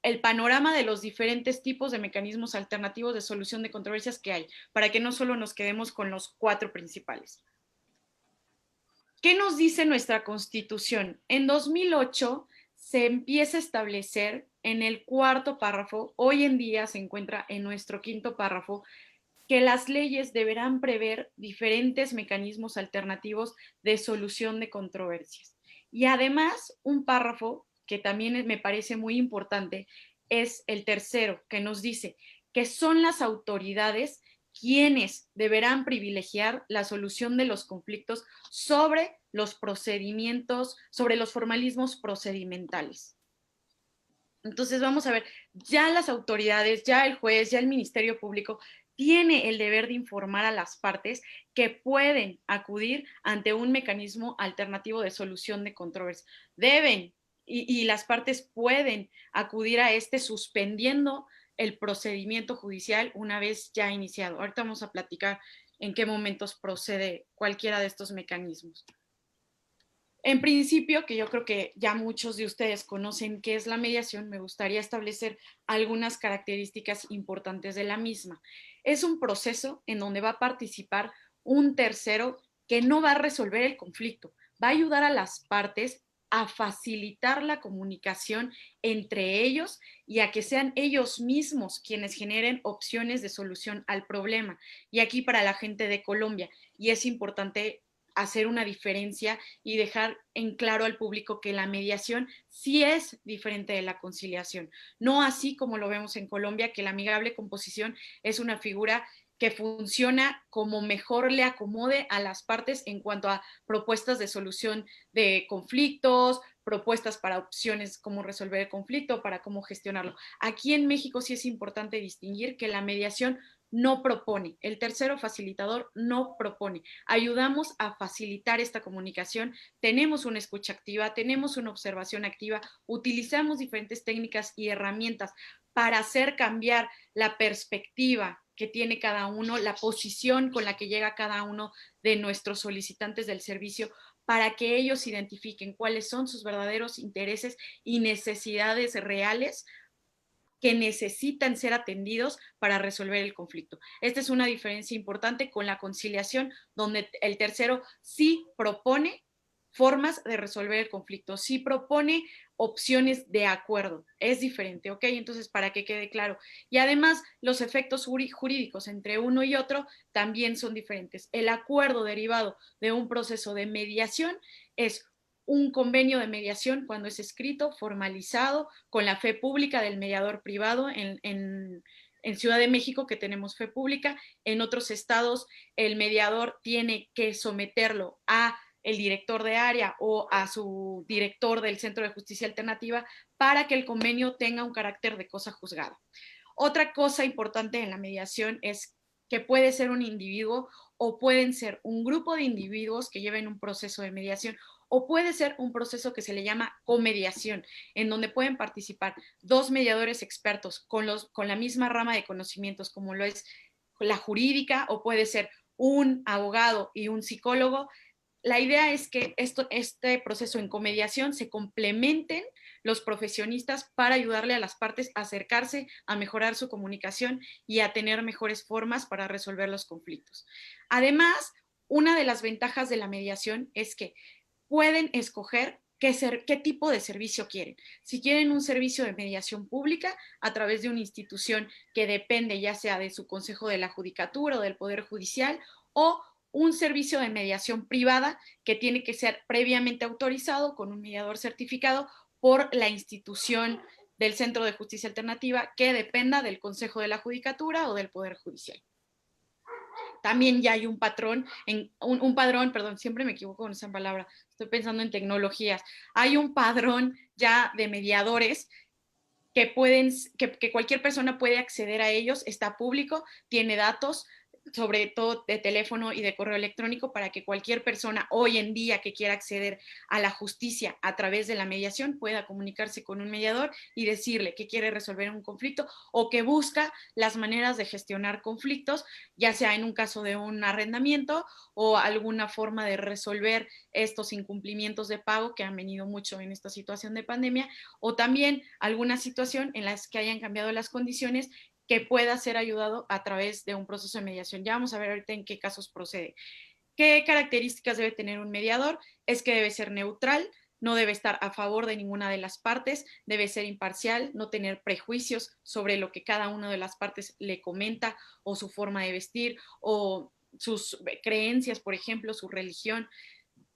el panorama de los diferentes tipos de mecanismos alternativos de solución de controversias que hay, para que no solo nos quedemos con los 4 principales. ¿Qué nos dice nuestra Constitución? En 2008 se empieza a establecer en el 4º párrafo, hoy en día se encuentra en nuestro 5º párrafo, que las leyes deberán prever diferentes mecanismos alternativos de solución de controversias. Y además, un párrafo que también me parece muy importante es el 3º, que nos dice que son las autoridades quienes deberán privilegiar la solución de los conflictos sobre los procedimientos, sobre los formalismos procedimentales. Entonces vamos a ver, ya las autoridades, ya el juez, ya el Ministerio Público tiene el deber de informar a las partes que pueden acudir ante un mecanismo alternativo de solución de controversias. Deben y las partes pueden acudir a suspendiendo el procedimiento judicial una vez ya iniciado. Ahorita vamos a platicar en qué momentos procede cualquiera de estos mecanismos. En principio, que yo creo que ya muchos de ustedes conocen qué es la mediación, me gustaría establecer algunas características importantes de la misma. Es un proceso en donde va a participar un tercero que no va a resolver el conflicto, va a ayudar a las partes a facilitar la comunicación entre ellos y a que sean ellos mismos quienes generen opciones de solución al problema. Y aquí para la gente de Colombia, y es importante hacer una diferencia y dejar en claro al público que la mediación sí es diferente de la conciliación. No así como lo vemos en Colombia, que la amigable composición es una figura que funciona como mejor le acomode a las partes en cuanto a propuestas de solución de conflictos, propuestas para opciones, cómo resolver el conflicto, para cómo gestionarlo. Aquí en México sí es importante distinguir que la mediación no propone, el tercero facilitador no propone. Ayudamos a facilitar esta comunicación, tenemos una escucha activa, tenemos una observación activa, utilizamos diferentes técnicas y herramientas para hacer cambiar la perspectiva que tiene cada uno, la posición con la que llega cada uno de nuestros solicitantes del servicio, para que ellos identifiquen cuáles son sus verdaderos intereses y necesidades reales que necesitan ser atendidos para resolver el conflicto. Esta es una diferencia importante con la conciliación, donde el tercero sí propone formas de resolver el conflicto, sí propone opciones de acuerdo. Es diferente, ¿ok? Entonces, para que quede claro. Y además, los efectos jurídicos entre uno y otro también son diferentes. El acuerdo derivado de un proceso de mediación es un convenio de mediación cuando es escrito, formalizado, con la fe pública del mediador privado en Ciudad de México, que tenemos fe pública. En otros estados, el mediador tiene que someterlo a el director de área o a su director del Centro de Justicia Alternativa para que el convenio tenga un carácter de cosa juzgada. Otra cosa importante en la mediación es que puede ser un individuo o pueden ser un grupo de individuos que lleven un proceso de mediación, o puede ser un proceso que se le llama comediación, en donde pueden participar 2 mediadores expertos con la misma rama de conocimientos, como lo es la jurídica, o puede ser un abogado y un psicólogo. La idea es que este proceso en comediación se complementen los profesionistas para ayudarle a las partes a acercarse, a mejorar su comunicación y a tener mejores formas para resolver los conflictos. Además, una de las ventajas de la mediación es que pueden escoger qué tipo de servicio quieren. Si quieren un servicio de mediación pública a través de una institución que depende ya sea de su consejo de la judicatura o del Poder Judicial, o un servicio de mediación privada que tiene que ser previamente autorizado con un mediador certificado por la institución del Centro de Justicia Alternativa que dependa del Consejo de la Judicatura o del Poder Judicial. También ya hay un patrón, un padrón, perdón, siempre me equivoco con esa palabra, estoy pensando en tecnologías. Hay un padrón ya de mediadores que cualquier persona puede acceder a ellos, está público, tiene datos, sobre todo de teléfono y de correo electrónico, para que cualquier persona hoy en día que quiera acceder a la justicia a través de la mediación pueda comunicarse con un mediador y decirle que quiere resolver un conflicto o que busca las maneras de gestionar conflictos, ya sea en un caso de un arrendamiento o alguna forma de resolver estos incumplimientos de pago que han venido mucho en esta situación de pandemia, o también alguna situación en la que hayan cambiado las condiciones que pueda ser ayudado a través de un proceso de mediación. Ya vamos a ver ahorita en qué casos procede. ¿Qué características debe tener un mediador? Es que debe ser neutral, no debe estar a favor de ninguna de las partes, debe ser imparcial, no tener prejuicios sobre lo que cada una de las partes le comenta o su forma de vestir o sus creencias, por ejemplo, su religión,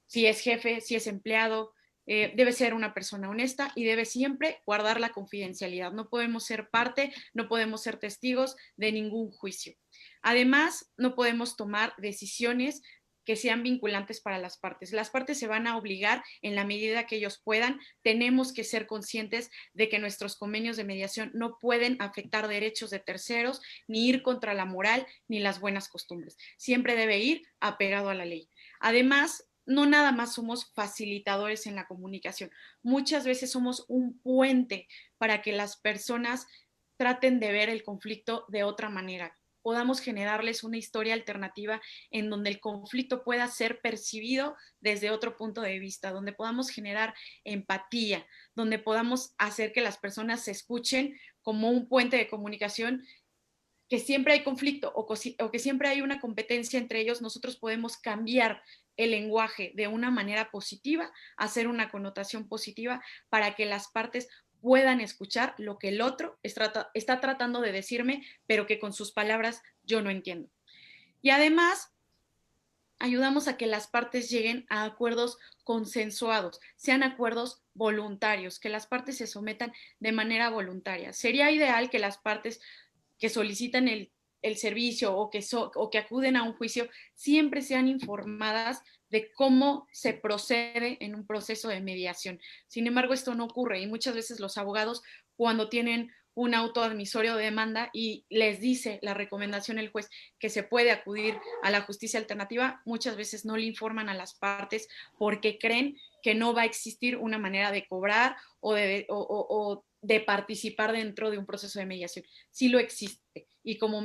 si es jefe, si es empleado. Debe ser una persona honesta y debe siempre guardar la confidencialidad. No podemos ser parte, no podemos ser testigos de ningún juicio. Además, no podemos tomar decisiones que sean vinculantes para las partes. Las partes se van a obligar en la medida que ellos puedan. Tenemos que ser conscientes de que nuestros convenios de mediación no pueden afectar derechos de terceros, ni ir contra la moral, ni las buenas costumbres. Siempre debe ir apegado a la ley. Además, no nada más somos facilitadores en la comunicación, muchas veces somos un puente para que las personas traten de ver el conflicto de otra manera, podamos generarles una historia alternativa en donde el conflicto pueda ser percibido desde otro punto de vista, donde podamos generar empatía, donde podamos hacer que las personas se escuchen como un puente de comunicación. Que siempre hay conflicto o que siempre hay una competencia entre ellos, nosotros podemos cambiar el lenguaje de una manera positiva, hacer una connotación positiva para que las partes puedan escuchar lo que el otro está tratando de decirme, pero que con sus palabras yo no entiendo. Y además, ayudamos a que las partes lleguen a acuerdos consensuados, sean acuerdos voluntarios, que las partes se sometan de manera voluntaria. Sería ideal que las partes que solicitan el servicio o que acuden a un juicio siempre sean informadas de cómo se procede en un proceso de mediación. Sin embargo, esto no ocurre y muchas veces los abogados, cuando tienen un auto admisorio de demanda y les dice la recomendación el juez que se puede acudir a la justicia alternativa, muchas veces no le informan a las partes porque creen que no va a existir una manera de cobrar o de participar dentro de un proceso de mediación. Sí lo existe. Y como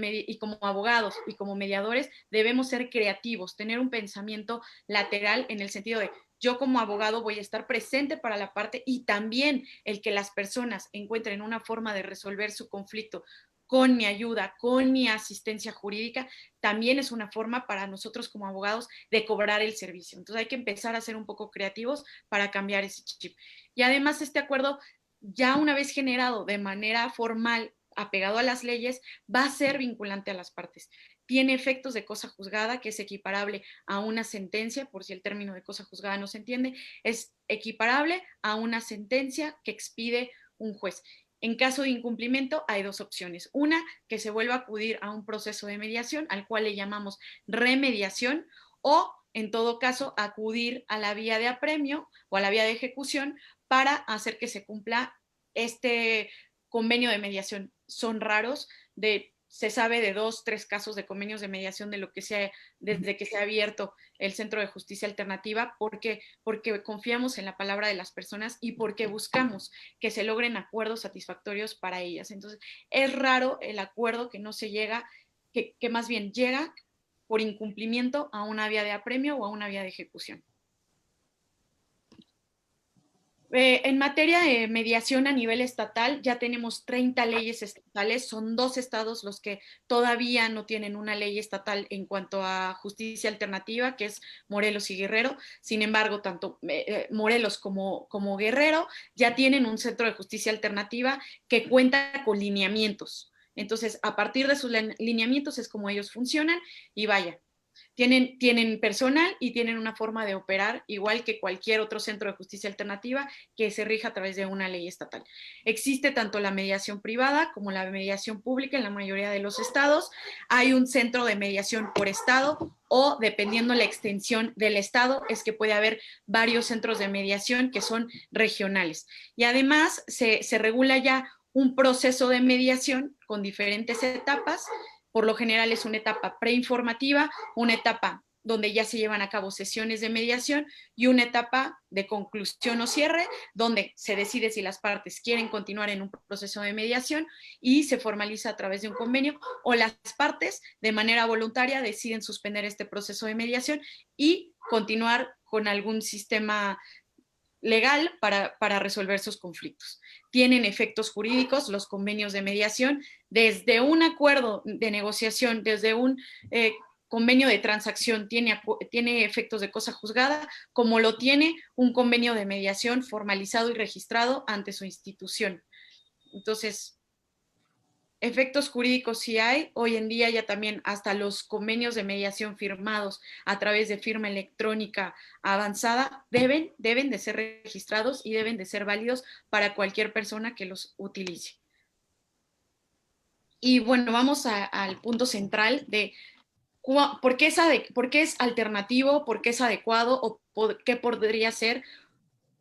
abogados y como mediadores debemos ser creativos, tener un pensamiento lateral en el sentido de yo como abogado voy a estar presente para la parte y también el que las personas encuentren una forma de resolver su conflicto con mi ayuda, con mi asistencia jurídica, también es una forma para nosotros como abogados de cobrar el servicio. Entonces hay que empezar a ser un poco creativos para cambiar ese chip. Y además este acuerdo, ya una vez generado de manera formal, apegado a las leyes, va a ser vinculante a las partes. Tiene efectos de cosa juzgada, que es equiparable a una sentencia, por si el término de cosa juzgada no se entiende, es equiparable a una sentencia que expide un juez. En caso de incumplimiento hay dos opciones. Una, que se vuelva a acudir a un proceso de mediación, al cual le llamamos remediación, o en todo caso acudir a la vía de apremio o a la vía de ejecución para hacer que se cumpla este convenio de mediación. Son raros, se sabe de 2, 3 casos de convenios de mediación desde que se ha abierto el Centro de Justicia Alternativa, porque confiamos en la palabra de las personas y porque buscamos que se logren acuerdos satisfactorios para ellas. Entonces, es raro el acuerdo que no se llega, que más bien llega por incumplimiento a una vía de apremio o a una vía de ejecución. En materia de mediación a nivel estatal, ya tenemos 30 leyes estatales, son 2 estados los que todavía no tienen una ley estatal en cuanto a justicia alternativa, que es Morelos y Guerrero. Sin embargo, tanto Morelos como Guerrero ya tienen un centro de justicia alternativa que cuenta con lineamientos. Entonces, a partir de sus lineamientos es como ellos funcionan y vaya. Tienen personal y tienen una forma de operar igual que cualquier otro centro de justicia alternativa que se rija a través de una ley estatal. Existe tanto la mediación privada como la mediación pública en la mayoría de los estados. Hay un centro de mediación por estado o, dependiendo la extensión del estado, es que puede haber varios centros de mediación que son regionales. Y además se regula ya un proceso de mediación con diferentes etapas. Por lo general es una etapa preinformativa, una etapa donde ya se llevan a cabo sesiones de mediación y una etapa de conclusión o cierre, donde se decide si las partes quieren continuar en un proceso de mediación y se formaliza a través de un convenio, o las partes de manera voluntaria deciden suspender este proceso de mediación y continuar con algún sistema legal para resolver sus conflictos. Tienen efectos jurídicos los convenios de mediación, desde un acuerdo de negociación, desde un convenio de transacción tiene efectos de cosa juzgada, como lo tiene un convenio de mediación formalizado y registrado ante su institución. Entonces, efectos jurídicos sí hay. Hoy en día ya también hasta los convenios de mediación firmados a través de firma electrónica avanzada deben de ser registrados y deben de ser válidos para cualquier persona que los utilice. Y bueno, vamos al punto central de ¿por qué es alternativo, por qué es adecuado o qué podría ser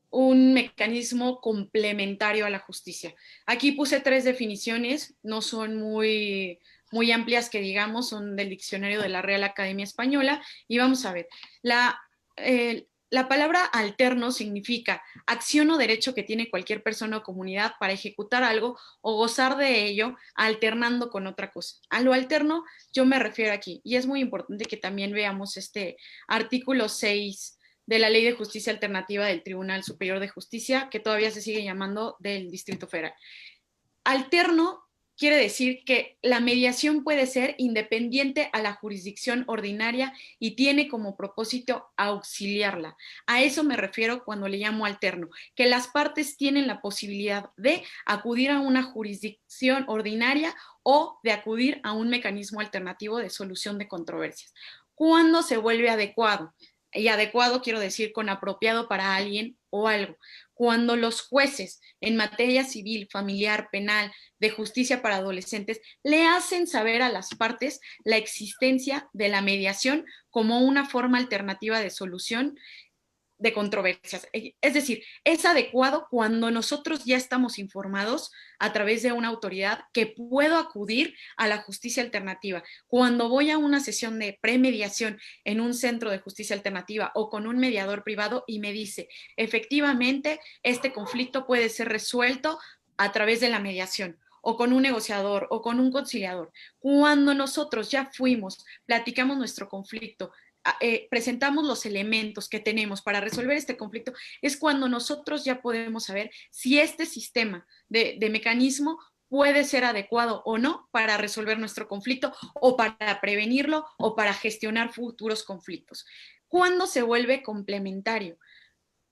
un mecanismo complementario a la justicia. Aquí puse 3 definiciones, no son muy amplias que digamos, son del diccionario de la Real Academia Española, y vamos a ver. La palabra alterno significa acción o derecho que tiene cualquier persona o comunidad para ejecutar algo o gozar de ello alternando con otra cosa. A lo alterno yo me refiero aquí, y es muy importante que también veamos este artículo 6 de la Ley de Justicia Alternativa del Tribunal Superior de Justicia, que todavía se sigue llamando del Distrito Federal. Alterno quiere decir que la mediación puede ser independiente a la jurisdicción ordinaria y tiene como propósito auxiliarla. A eso me refiero cuando le llamo alterno, que las partes tienen la posibilidad de acudir a una jurisdicción ordinaria o de acudir a un mecanismo alternativo de solución de controversias. ¿Cuándo se vuelve adecuado? Y adecuado quiero decir con apropiado para alguien o algo. Cuando los jueces en materia civil, familiar, penal, de justicia para adolescentes, le hacen saber a las partes la existencia de la mediación como una forma alternativa de solución de controversias. Es decir, es adecuado cuando nosotros ya estamos informados a través de una autoridad que puedo acudir a la justicia alternativa. Cuando voy a una sesión de premediación en un centro de justicia alternativa o con un mediador privado y me dice, efectivamente, este conflicto puede ser resuelto a través de la mediación, o con un negociador, o con un conciliador. Cuando nosotros ya fuimos, platicamos nuestro conflicto, presentamos los elementos que tenemos para resolver este conflicto, es cuando nosotros ya podemos saber si este sistema de mecanismo puede ser adecuado o no para resolver nuestro conflicto o para prevenirlo o para gestionar futuros conflictos. ¿Cuándo se vuelve complementario?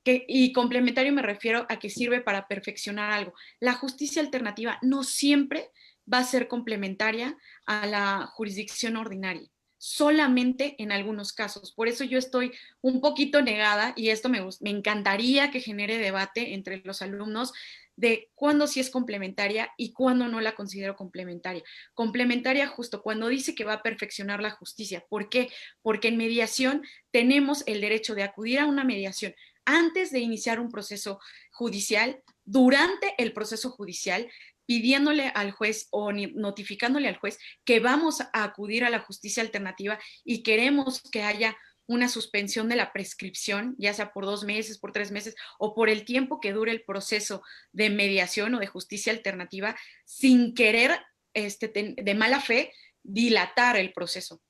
Y complementario me refiero a que sirve para perfeccionar algo. La justicia alternativa no siempre va a ser complementaria a la jurisdicción ordinaria, solamente en algunos casos. Por eso yo estoy un poquito negada, y esto me encantaría que genere debate entre los alumnos, de cuándo sí es complementaria y cuándo no la considero complementaria. Complementaria justo cuando dice que va a perfeccionar la justicia. ¿Por qué? Porque en mediación tenemos el derecho de acudir a una mediación antes de iniciar un proceso judicial, durante el proceso judicial, pidiéndole al juez o notificándole al juez que vamos a acudir a la justicia alternativa y queremos que haya una suspensión de la prescripción, ya sea por 2 meses, por 3 meses o por el tiempo que dure el proceso de mediación o de justicia alternativa, sin querer de mala fe dilatar el proceso.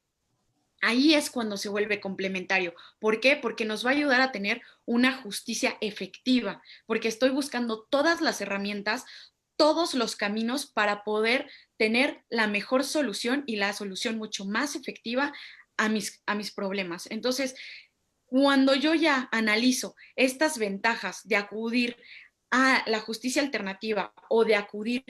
Ahí es cuando se vuelve complementario. ¿Por qué? Porque nos va a ayudar a tener una justicia efectiva, porque estoy buscando todas las herramientas, todos los caminos para poder tener la mejor solución y la solución mucho más efectiva a mis problemas. Entonces, cuando yo ya analizo estas ventajas de acudir a la justicia alternativa o de acudir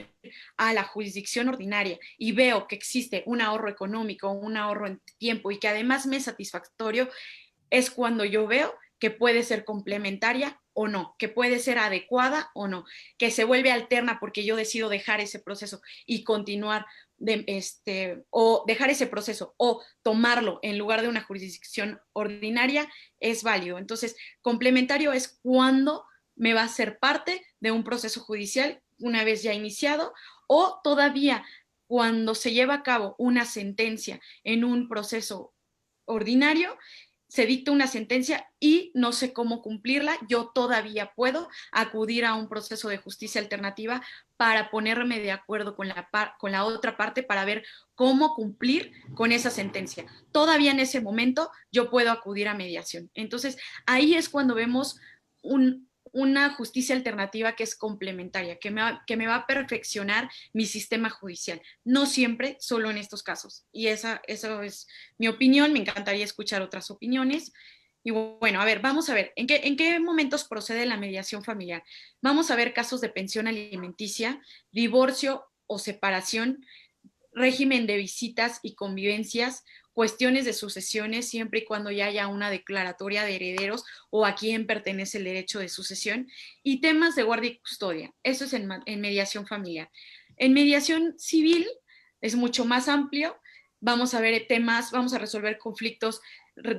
a la jurisdicción ordinaria y veo que existe un ahorro económico, un ahorro en tiempo y que además me es satisfactorio, es cuando yo veo que puede ser complementaria o no, que puede ser adecuada o no, que se vuelve alterna porque yo decido dejar ese proceso y continuar o dejar ese proceso o tomarlo en lugar de una jurisdicción ordinaria, es válido. Entonces, complementario es cuando me va a ser parte de un proceso judicial una vez ya iniciado, o todavía cuando se lleva a cabo una sentencia en un proceso ordinario, se dicta una sentencia y no sé cómo cumplirla, yo todavía puedo acudir a un proceso de justicia alternativa para ponerme de acuerdo con la otra parte para ver cómo cumplir con esa sentencia. Todavía en ese momento yo puedo acudir a mediación. Entonces, ahí es cuando vemos una justicia alternativa que es complementaria, que me va a perfeccionar mi sistema judicial. No siempre, solo en estos casos. Y esa es mi opinión, me encantaría escuchar otras opiniones. Y bueno, a ver, vamos a ver, ¿en qué momentos procede la mediación familiar? Vamos a ver casos de pensión alimenticia, divorcio o separación, régimen de visitas y convivencias, cuestiones de sucesiones, siempre y cuando ya haya una declaratoria de herederos o a quién pertenece el derecho de sucesión, y temas de guardia y custodia. Eso es en mediación familiar. En mediación civil es mucho más amplio. Vamos a ver temas, vamos a resolver conflictos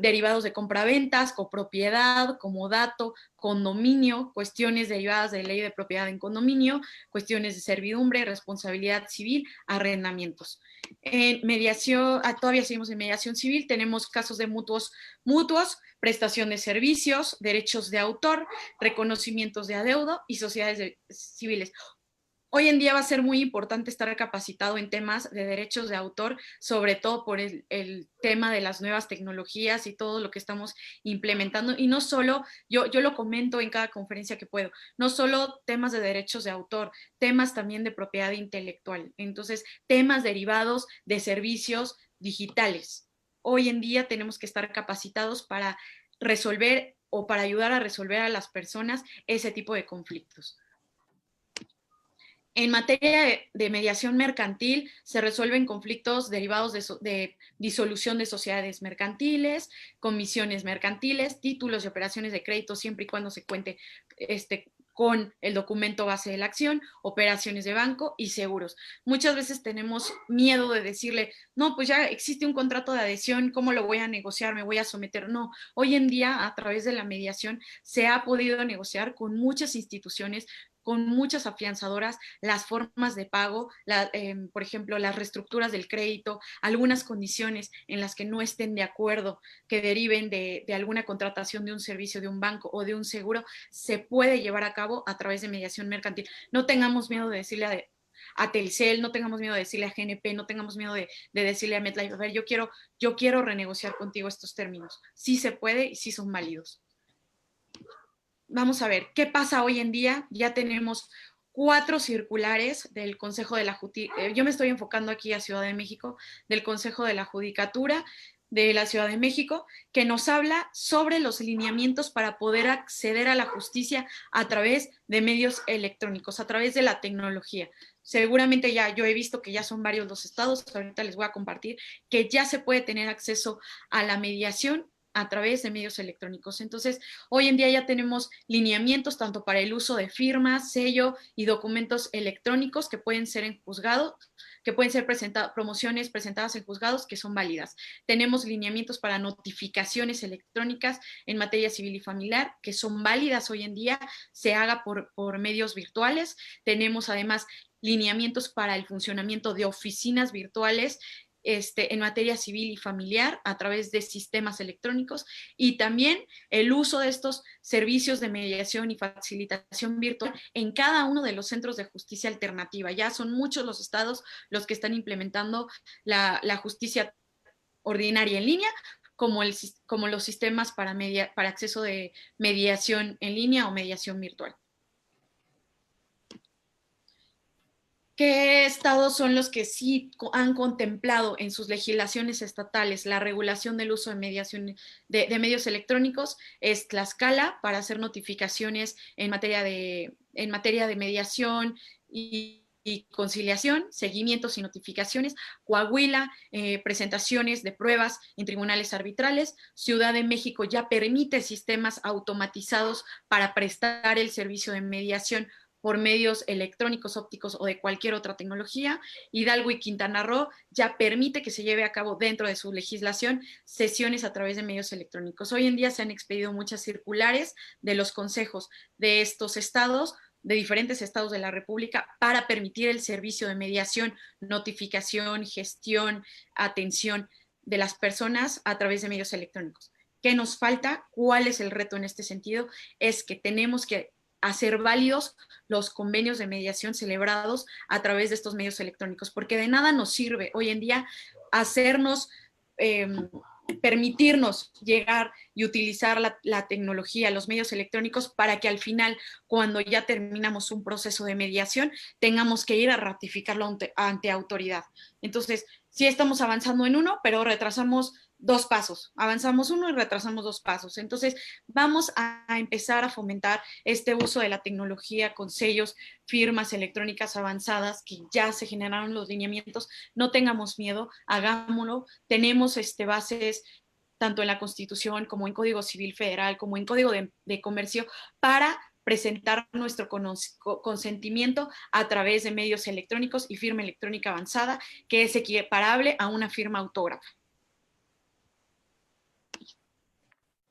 derivados de compraventas, copropiedad, comodato, condominio, cuestiones derivadas de ley de propiedad en condominio, cuestiones de servidumbre, responsabilidad civil, arrendamientos. En mediación, todavía seguimos en mediación civil, tenemos casos de mutuos, prestación de servicios, derechos de autor, reconocimientos de adeudo y sociedades civiles. Hoy en día va a ser muy importante estar capacitado en temas de derechos de autor, sobre todo por el tema de las nuevas tecnologías y todo lo que estamos implementando. Y no solo, yo lo comento en cada conferencia que puedo, no solo temas de derechos de autor, temas también de propiedad intelectual. Entonces, temas derivados de servicios digitales. Hoy en día tenemos que estar capacitados para resolver o para ayudar a resolver a las personas ese tipo de conflictos. En materia de mediación mercantil, se resuelven conflictos derivados de disolución de sociedades mercantiles, comisiones mercantiles, títulos y operaciones de crédito, siempre y cuando se cuente con el documento base de la acción, operaciones de banco y seguros. Muchas veces tenemos miedo de decirle, no, pues ya existe un contrato de adhesión, ¿cómo lo voy a negociar? ¿Me voy a someter? No, hoy en día, a través de la mediación, se ha podido negociar con muchas instituciones, con muchas afianzadoras, las formas de pago, por ejemplo, las reestructuras del crédito, algunas condiciones en las que no estén de acuerdo, que deriven de alguna contratación de un servicio de un banco o de un seguro, se puede llevar a cabo a través de mediación mercantil. No tengamos miedo de decirle a Telcel, no tengamos miedo de decirle a GNP, no tengamos miedo de decirle a MetLife, a ver, yo quiero renegociar contigo estos términos. Sí se puede y sí son válidos. Vamos a ver, ¿qué pasa hoy en día? Ya tenemos 4 circulares del Consejo de la Judicatura, yo me estoy enfocando aquí a Ciudad de México, del Consejo de la Judicatura de la Ciudad de México, que nos habla sobre los lineamientos para poder acceder a la justicia a través de medios electrónicos, a través de la tecnología. Seguramente yo he visto que ya son varios los estados, ahorita les voy a compartir, que ya se puede tener acceso a la mediación a través de medios electrónicos. Entonces, hoy en día ya tenemos lineamientos tanto para el uso de firmas, sello y documentos electrónicos que pueden ser en juzgado, que pueden ser promociones presentadas en juzgados que son válidas. Tenemos lineamientos para notificaciones electrónicas en materia civil y familiar que son válidas hoy en día, se haga por medios virtuales. Tenemos además lineamientos para el funcionamiento de oficinas virtuales en materia civil y familiar a través de sistemas electrónicos, y también el uso de estos servicios de mediación y facilitación virtual en cada uno de los centros de justicia alternativa. Ya son muchos los estados los que están implementando la justicia ordinaria en línea, como los sistemas para acceso de mediación en línea o mediación virtual. ¿Qué estados son los que sí han contemplado en sus legislaciones estatales la regulación del uso de mediación de medios electrónicos? Es Tlaxcala, para hacer notificaciones en materia de en materia de mediación y conciliación, seguimientos y notificaciones. Coahuila, presentaciones de pruebas en tribunales arbitrales. Ciudad de México ya permite sistemas automatizados para prestar el servicio de mediación por medios electrónicos, ópticos o de cualquier otra tecnología. Hidalgo y Quintana Roo ya permite que se lleve a cabo dentro de su legislación sesiones a través de medios electrónicos. Hoy en día se han expedido muchas circulares de los consejos de estos estados, de diferentes estados de la República, para permitir el servicio de mediación, notificación, gestión, atención de las personas a través de medios electrónicos. ¿Qué nos falta? ¿Cuál es el reto en este sentido? Es que tenemos que hacer válidos los convenios de mediación celebrados a través de estos medios electrónicos, porque de nada nos sirve hoy en día hacernos, permitirnos llegar y utilizar la tecnología, los medios electrónicos, para que al final, cuando ya terminamos un proceso de mediación, tengamos que ir a ratificarlo ante autoridad. Entonces, sí estamos avanzando en uno, pero retrasamos 2 pasos, avanzamos uno y retrasamos 2 pasos. Entonces, vamos a empezar a fomentar este uso de la tecnología con sellos, firmas electrónicas avanzadas, que ya se generaron los lineamientos. No tengamos miedo, hagámoslo. Tenemos bases tanto en la Constitución como en Código Civil Federal, como en Código de Comercio, para presentar nuestro consentimiento a través de medios electrónicos y firma electrónica avanzada, que es equiparable a una firma autógrafa.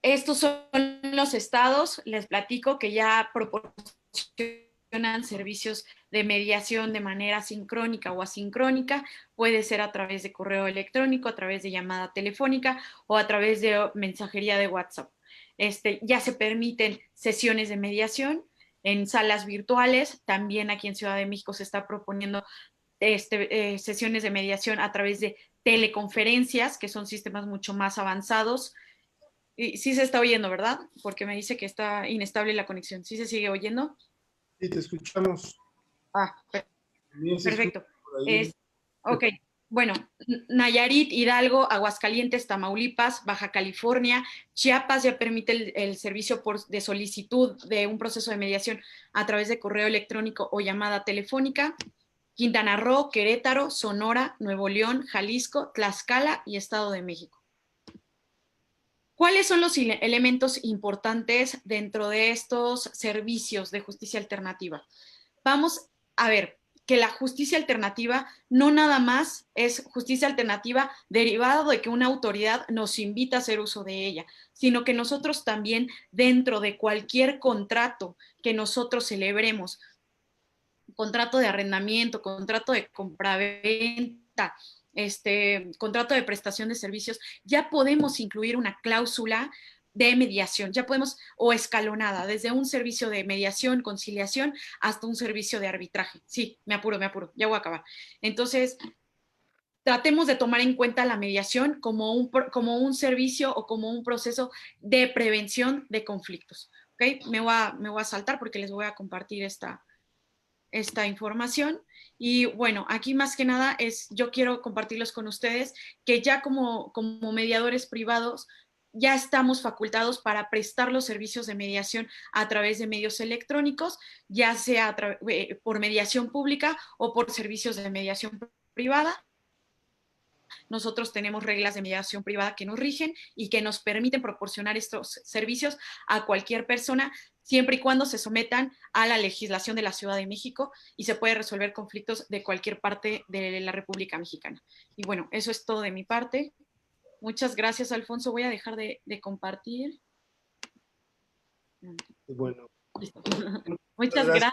Estos son los estados, les platico, que ya proporcionan servicios de mediación de manera sincrónica o asincrónica. Puede ser a través de correo electrónico, a través de llamada telefónica o a través de mensajería de WhatsApp. Ya se permiten sesiones de mediación en salas virtuales. También aquí en Ciudad de México se está proponiendo sesiones de mediación a través de teleconferencias, que son sistemas mucho más avanzados. Y sí se está oyendo, ¿verdad? Porque me dice que está inestable la conexión. ¿Sí se sigue oyendo? Sí, te escuchamos. Ah, Bien, se escucha perfecto. por ahí. Ok, bueno, Nayarit, Hidalgo, Aguascalientes, Tamaulipas, Baja California, Chiapas ya permite el servicio de solicitud de un proceso de mediación a través de correo electrónico o llamada telefónica. Quintana Roo, Querétaro, Sonora, Nuevo León, Jalisco, Tlaxcala y Estado de México. ¿Cuáles son los elementos importantes dentro de estos servicios de justicia alternativa? Vamos a ver que la justicia alternativa no nada más es justicia alternativa derivada de que una autoridad nos invita a hacer uso de ella, sino que nosotros también, dentro de cualquier contrato que nosotros celebremos, contrato de arrendamiento, contrato de compraventa, contrato de prestación de servicios, ya podemos incluir una cláusula de mediación, ya podemos, o escalonada, desde un servicio de mediación, conciliación, hasta un servicio de arbitraje. Sí, me apuro, ya voy a acabar. Entonces, tratemos de tomar en cuenta la mediación como un servicio o como un proceso de prevención de conflictos. ¿Ok? Me voy a saltar porque les voy a compartir esta información. Y bueno, aquí más que nada yo quiero compartirlos con ustedes que ya como mediadores privados ya estamos facultados para prestar los servicios de mediación a través de medios electrónicos, ya sea por mediación pública o por servicios de mediación privada. Nosotros tenemos reglas de mediación privada que nos rigen y que nos permiten proporcionar estos servicios a cualquier persona, siempre y cuando se sometan a la legislación de la Ciudad de México, y se puede resolver conflictos de cualquier parte de la República Mexicana. Y bueno, eso es todo de mi parte. Muchas gracias, Alfonso. Voy a dejar de compartir. Bueno. Listo. Muchas gracias.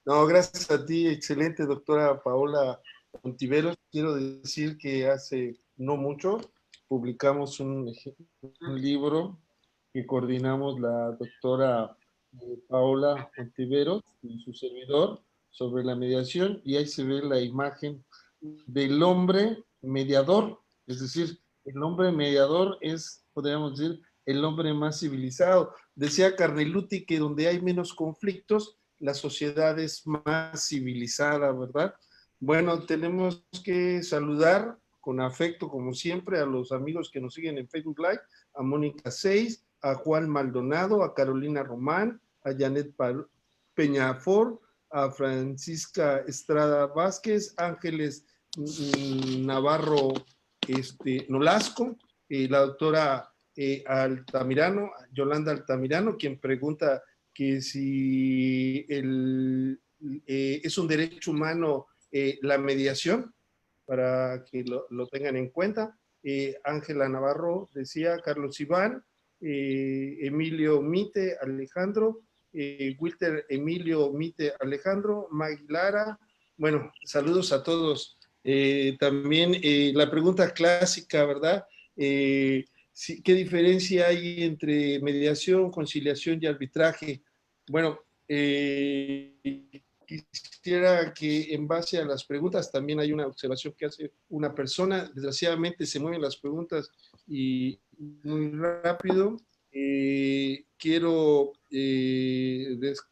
No, gracias a ti, excelente doctora Paola Ontiveros. Quiero decir que hace no mucho publicamos un libro que coordinamos la doctora Paola Ontiveros y su servidor sobre la mediación, y ahí se ve la imagen del hombre mediador, es decir, el hombre mediador es, podríamos decir, el hombre más civilizado. Decía Carneluti que donde hay menos conflictos, la sociedad es más civilizada, ¿verdad? Bueno, tenemos que saludar con afecto, como siempre, a los amigos que nos siguen en Facebook Live, a Mónica 6, a Juan Maldonado, a Carolina Román, a Janet Peñafor, a Francisca Estrada Vázquez, Ángeles Navarro Nolasco, la doctora Altamirano, Yolanda Altamirano, quien pregunta que si es un derecho humano la mediación, para que lo tengan en cuenta. Ángela Navarro decía, Carlos Iván, Emilio Mite Alejandro, Wilter Emilio Mite Alejandro, Magui Lara. Bueno, saludos a todos. También la pregunta clásica, ¿verdad? ¿Qué diferencia hay entre mediación, conciliación y arbitraje? Bueno, quisiera que en base a las preguntas, también hay una observación que hace una persona, desgraciadamente se mueven las preguntas y muy rápido. Quiero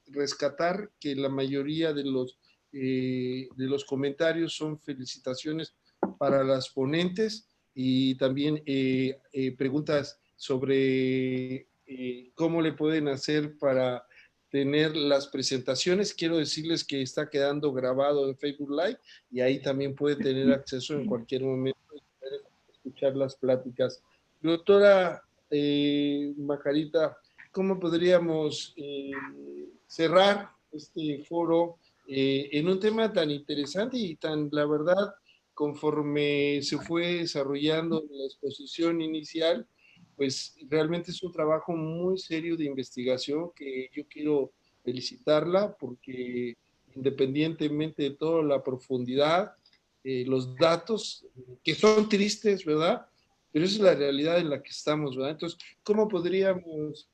rescatar que la mayoría de los comentarios son felicitaciones para las ponentes y también preguntas sobre cómo le pueden hacer para tener las presentaciones. Quiero decirles que está quedando grabado en Facebook Live y ahí también puede tener acceso en cualquier momento y poder escuchar las pláticas. Doctora Macarita, ¿cómo podríamos cerrar este foro en un tema tan interesante y tan, la verdad, conforme se fue desarrollando la exposición inicial, pues realmente es un trabajo muy serio de investigación que yo quiero felicitarla porque independientemente de toda la profundidad, los datos, que son tristes, ¿verdad? Pero esa es la realidad en la que estamos, ¿verdad? Entonces, ¿cómo podríamos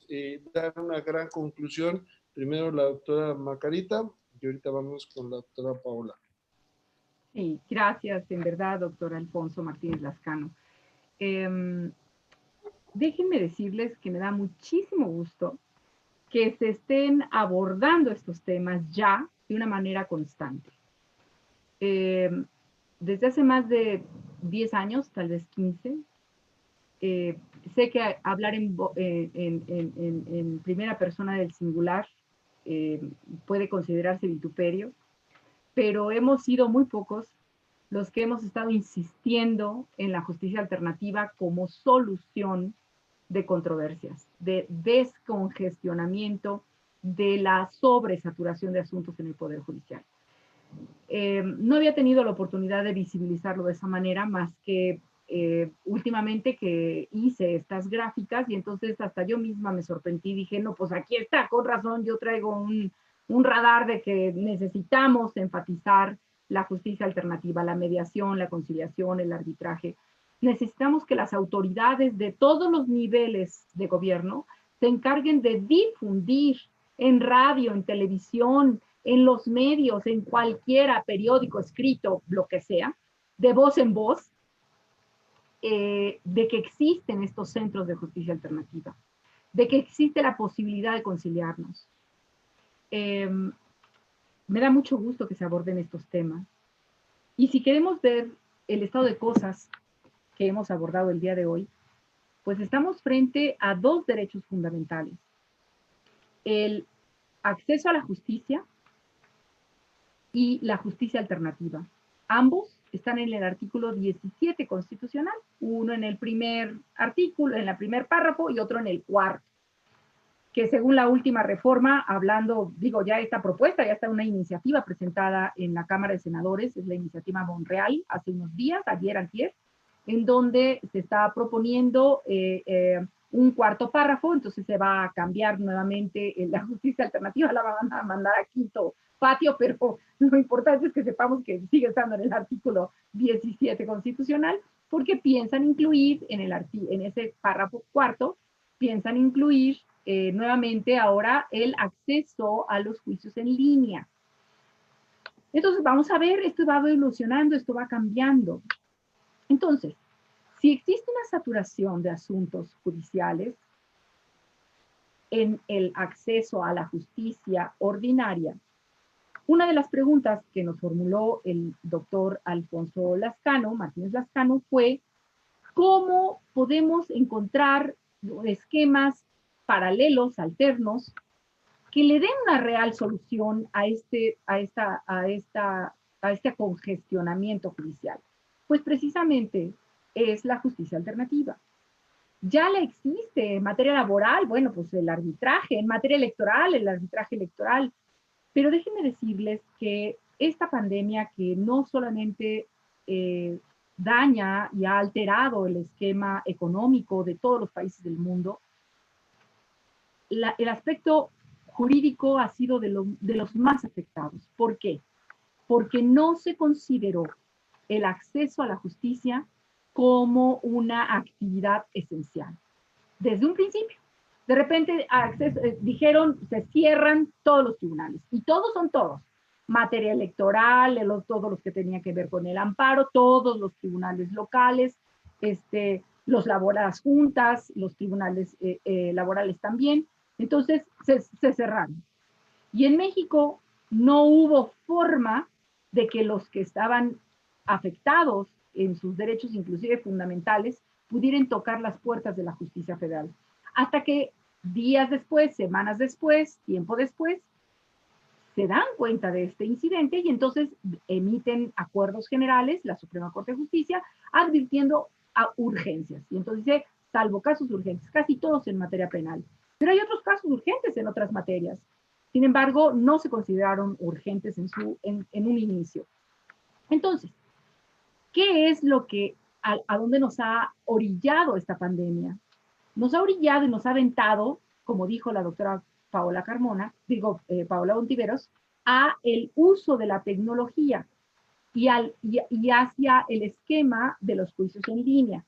dar una gran conclusión? Primero la doctora Macarita y ahorita vamos con la doctora Paola. Sí, gracias, en verdad, doctor Alfonso Martínez Lascano. Déjenme decirles que me da muchísimo gusto que se estén abordando estos temas ya de una manera constante. Desde hace más de 10 años, tal vez 15, sé que hablar en primera persona del singular puede considerarse vituperio, pero hemos sido muy pocos los que hemos estado insistiendo en la justicia alternativa como solución de controversias, de descongestionamiento de la sobresaturación de asuntos en el Poder Judicial. No había tenido la oportunidad de visibilizarlo de esa manera, más que últimamente que hice estas gráficas y entonces hasta yo misma me sorprendí, dije, no, pues aquí está, con razón, yo traigo un radar de que necesitamos enfatizar la justicia alternativa, la mediación, la conciliación, el arbitraje. Necesitamos que las autoridades de todos los niveles de gobierno se encarguen de difundir en radio, en televisión, en los medios, en cualquiera, periódico, escrito, lo que sea, de voz en voz, de que existen estos centros de justicia alternativa, de que existe la posibilidad de conciliarnos. Me da mucho gusto que se aborden estos temas. Y si queremos ver el estado de cosas que hemos abordado el día de hoy, pues estamos frente a dos derechos fundamentales. El acceso a la justicia y la justicia alternativa. Ambos están en el artículo 17 constitucional, uno en el primer artículo, en el primer párrafo y otro en el cuarto, que según la última reforma, hablando, digo, ya esta propuesta, ya está una iniciativa presentada en la Cámara de Senadores, es la iniciativa Monreal, hace unos días, ayer, antier, en donde se está proponiendo un cuarto párrafo, entonces se va a cambiar nuevamente la justicia alternativa, la van a mandar a quinto patio, pero lo importante es que sepamos que sigue estando en el artículo 17 constitucional, porque piensan incluir en ese párrafo cuarto, piensan incluir nuevamente ahora el acceso a los juicios en línea. Entonces vamos a ver, esto va evolucionando, esto va cambiando. Entonces, si existe una saturación de asuntos judiciales en el acceso a la justicia ordinaria, una de las preguntas que nos formuló el doctor Alfonso Lascano, Martínez Lascano, fue ¿cómo podemos encontrar esquemas paralelos, alternos, que le den una real solución a este congestionamiento judicial? Pues precisamente es la justicia alternativa. Ya le existe en materia laboral, bueno, pues el arbitraje, en materia electoral, el arbitraje electoral. Pero déjenme decirles que esta pandemia que no solamente daña y ha alterado el esquema económico de todos los países del mundo, el aspecto jurídico ha sido de los más afectados. ¿Por qué? Porque no se consideró el acceso a la justicia como una actividad esencial. Desde un principio. De repente dijeron, se cierran todos los tribunales. Y todos son todos. Materia electoral, todos los que tenían que ver con el amparo, todos los tribunales locales, las juntas, los tribunales laborales también. Entonces se cerraron. Y en México no hubo forma de que los que estaban afectados en sus derechos, inclusive fundamentales, pudieran tocar las puertas de la justicia federal. Hasta que días después, semanas después, tiempo después, se dan cuenta de este incidente y entonces emiten acuerdos generales, la Suprema Corte de Justicia, advirtiendo a urgencias. Y entonces dice, salvo casos urgentes, casi todos en materia penal. Pero hay otros casos urgentes en otras materias. Sin embargo, no se consideraron urgentes en un inicio. Entonces, ¿qué es lo que, a dónde nos ha orillado esta pandemia? Nos ha orillado y nos ha aventado, como dijo la doctora Paola Paola Ontiveros, a el uso de la tecnología y hacia el esquema de los juicios en línea.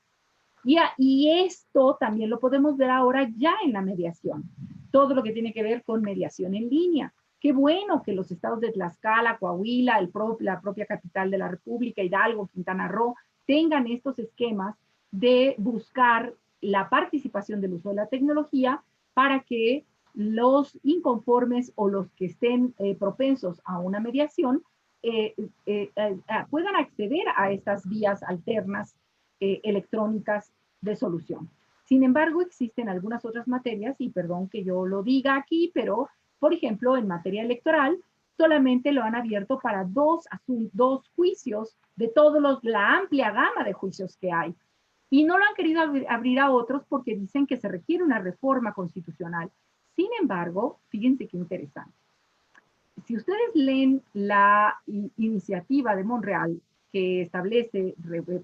Y esto también lo podemos ver ahora ya en la mediación. Todo lo que tiene que ver con mediación en línea. Qué bueno que los estados de Tlaxcala, Coahuila, la propia capital de la República, Hidalgo, Quintana Roo, tengan estos esquemas de buscar la participación del uso de la tecnología para que los inconformes o los que estén propensos a una mediación puedan acceder a estas vías alternas electrónicas de solución. Sin embargo, existen algunas otras materias, y perdón que yo lo diga aquí, pero, por ejemplo, en materia electoral, solamente lo han abierto para dos juicios de la amplia gama de juicios que hay. Y no lo han querido abrir a otros porque dicen que se requiere una reforma constitucional. Sin embargo, fíjense qué interesante. Si ustedes leen la iniciativa de Monreal que establece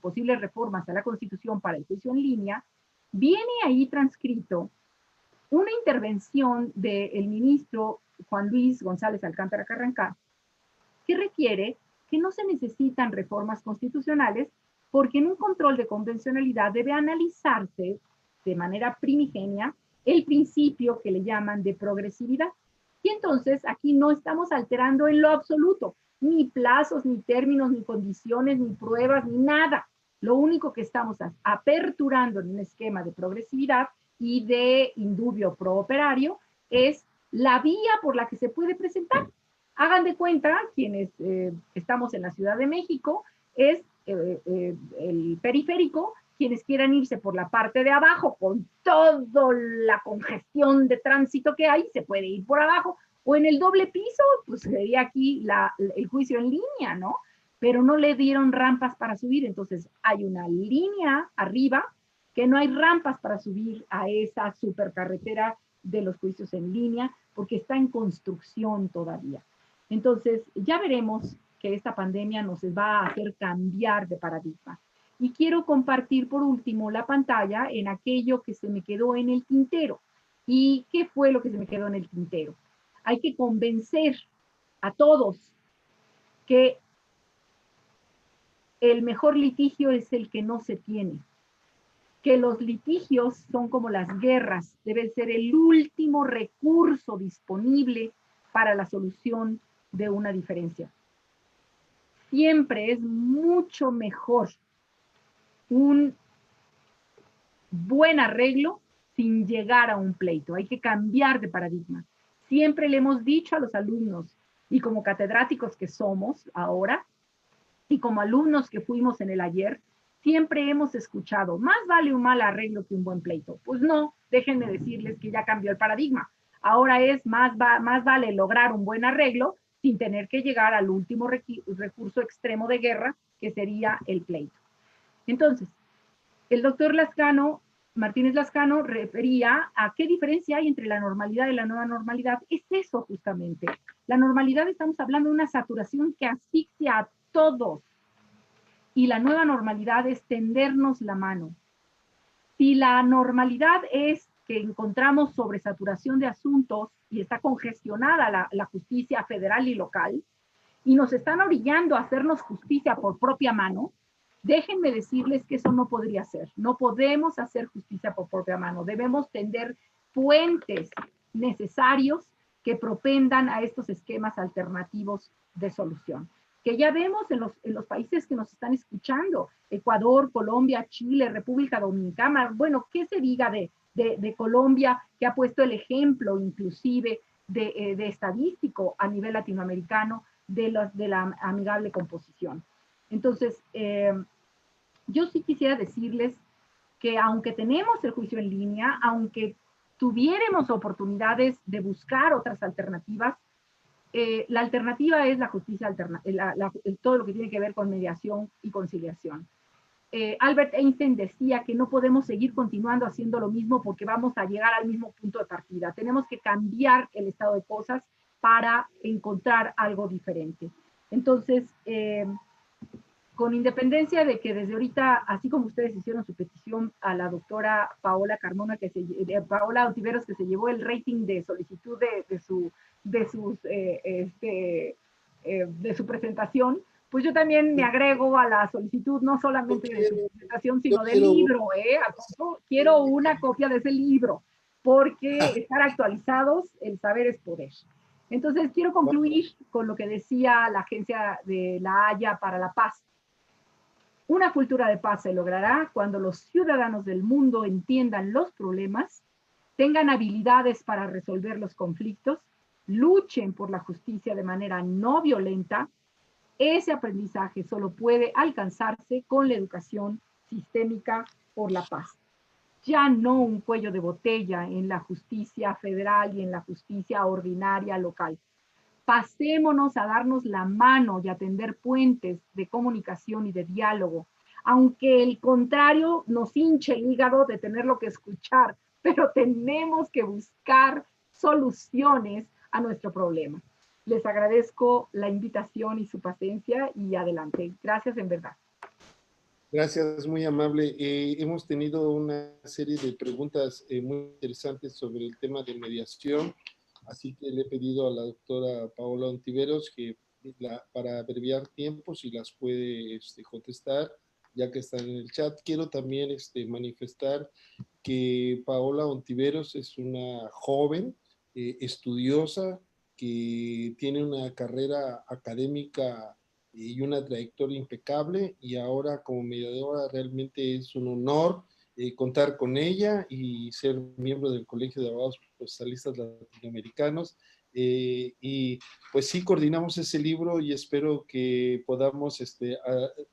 posibles reformas a la Constitución para el juicio en línea, viene ahí transcrito una intervención del ministro Juan Luis González Alcántara Carrancá, que refiere que no se necesitan reformas constitucionales porque en un control de convencionalidad debe analizarse de manera primigenia el principio que le llaman de progresividad. Y entonces aquí no estamos alterando en lo absoluto, ni plazos, ni términos, ni condiciones, ni pruebas, ni nada. Lo único que estamos aperturando en un esquema de progresividad y de indubio pro operario es la vía por la que se puede presentar. Hagan de cuenta, quienes estamos en la Ciudad de México, es el periférico, quienes quieran irse por la parte de abajo con toda la congestión de tránsito que hay, se puede ir por abajo, o en el doble piso, pues sería aquí el juicio en línea, ¿no? Pero no le dieron rampas para subir, entonces hay una línea arriba que no hay rampas para subir a esa supercarretera de los juicios en línea, porque está en construcción todavía. Entonces, ya veremos que esta pandemia nos va a hacer cambiar de paradigma. Y quiero compartir por último la pantalla en aquello que se me quedó en el tintero. ¿Y qué fue lo que se me quedó en el tintero? Hay que convencer a todos que el mejor litigio es el que no se tiene. Que los litigios son como las guerras, deben ser el último recurso disponible para la solución de una diferencia. Siempre es mucho mejor un buen arreglo sin llegar a un pleito. Hay que cambiar de paradigma. Siempre le hemos dicho a los alumnos, y como catedráticos que somos ahora, y como alumnos que fuimos en el ayer, siempre hemos escuchado, más vale un mal arreglo que un buen pleito. Pues no, déjenme decirles que ya cambió el paradigma. Ahora es más vale lograr un buen arreglo sin tener que llegar al último recurso extremo de guerra, que sería el pleito. Entonces, el doctor Martínez Lascano refería a qué diferencia hay entre la normalidad y la nueva normalidad. Es eso justamente. La normalidad, estamos hablando de una saturación que asfixia a todos. Y la nueva normalidad es tendernos la mano. Si la normalidad es que encontramos sobresaturación de asuntos y está congestionada la justicia federal y local, y nos están orillando a hacernos justicia por propia mano, déjenme decirles que eso no podría ser. No podemos hacer justicia por propia mano. Debemos tender puentes necesarios que propendan a estos esquemas alternativos de solución, que ya vemos en los países que nos están escuchando: Ecuador, Colombia, Chile, República Dominicana. Bueno, ¿qué se diga de Colombia, que ha puesto el ejemplo inclusive de estadístico a nivel latinoamericano de la amigable composición? Entonces, yo sí quisiera decirles que aunque tenemos el juicio en línea, aunque tuviéramos oportunidades de buscar otras alternativas, la alternativa es la justicia todo lo que tiene que ver con mediación y conciliación. Albert Einstein decía que no podemos seguir continuando haciendo lo mismo porque vamos a llegar al mismo punto de partida. Tenemos que cambiar el estado de cosas para encontrar algo diferente. Entonces, con independencia de que desde ahorita, así como ustedes hicieron su petición a la doctora Paola Carmona, Paola Ontiveros, que se llevó el rating de solicitud de su presentación, pues yo también me agrego a la solicitud, no solamente de su presentación, sino del libro, quiero una copia de ese libro, porque estar actualizados, el saber es poder. Entonces, quiero concluir con lo que decía la Agencia de la Haya para la Paz. Una cultura de paz se logrará cuando los ciudadanos del mundo entiendan los problemas, tengan habilidades para resolver los conflictos, luchen por la justicia de manera no violenta. Ese aprendizaje solo puede alcanzarse con la educación sistémica por la paz. Ya no un cuello de botella en la justicia federal y en la justicia ordinaria local. Pasémonos a darnos la mano y a tender puentes de comunicación y de diálogo, aunque el contrario nos hinche el hígado de tenerlo que escuchar, pero tenemos que buscar soluciones a nuestro problema. Les agradezco la invitación y su paciencia y adelante. Gracias en verdad. Gracias, muy amable. Hemos tenido una serie de preguntas muy interesantes sobre el tema de mediación. Así que le he pedido a la doctora Paola Ontiveros que para abreviar tiempo, si las puede contestar, ya que están en el chat. Quiero también manifestar que Paola Ontiveros es una joven estudiosa que tiene una carrera académica y una trayectoria impecable, y ahora como mediadora realmente es un honor contar con ella y ser miembro del Colegio de Abogados Procesalistas Latinoamericanos. Y pues sí, coordinamos ese libro y espero que podamos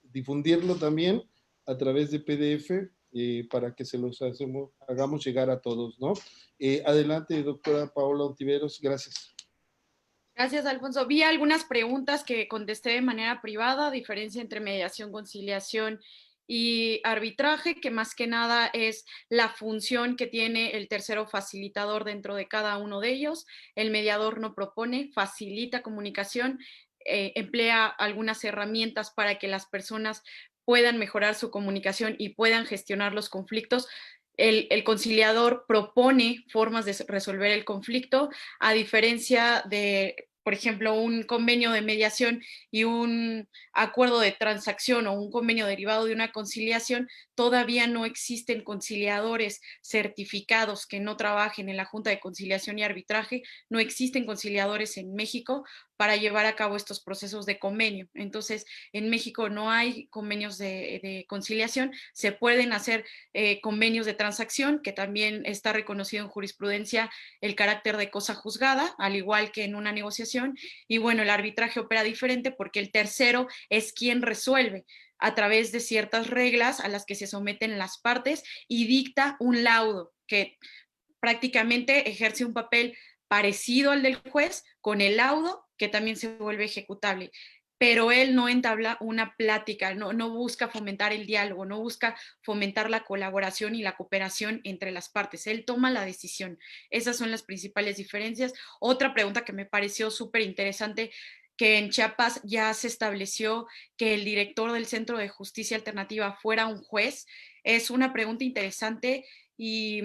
difundirlo también a través de PDF para que se los hagamos llegar a todos, ¿no? Adelante, doctora Paola Ontiveros, gracias. Gracias, Alfonso. Vi algunas preguntas que contesté de manera privada, diferencia entre mediación, conciliación y arbitraje, que más que nada es la función que tiene el tercero facilitador dentro de cada uno de ellos. El mediador no propone, facilita comunicación, emplea algunas herramientas para que las personas puedan mejorar su comunicación y puedan gestionar los conflictos. El conciliador propone formas de resolver el conflicto, a diferencia de, por ejemplo, un convenio de mediación y un acuerdo de transacción o un convenio derivado de una conciliación. Todavía no existen conciliadores certificados que no trabajen en la Junta de Conciliación y Arbitraje, no existen conciliadores en México para llevar a cabo estos procesos de convenio. Entonces, en México no hay convenios de conciliación, se pueden hacer convenios de transacción, que también está reconocido en jurisprudencia el carácter de cosa juzgada, al igual que en una negociación. Y bueno, el arbitraje opera diferente porque el tercero es quien resuelve a través de ciertas reglas a las que se someten las partes y dicta un laudo que prácticamente ejerce un papel parecido al del juez, con el laudo, que también se vuelve ejecutable. Pero él no entabla una plática, no busca fomentar el diálogo, no busca fomentar la colaboración y la cooperación entre las partes. Él toma la decisión. Esas son las principales diferencias. Otra pregunta que me pareció súper interesante, que en Chiapas ya se estableció que el director del Centro de Justicia Alternativa fuera un juez, es una pregunta interesante y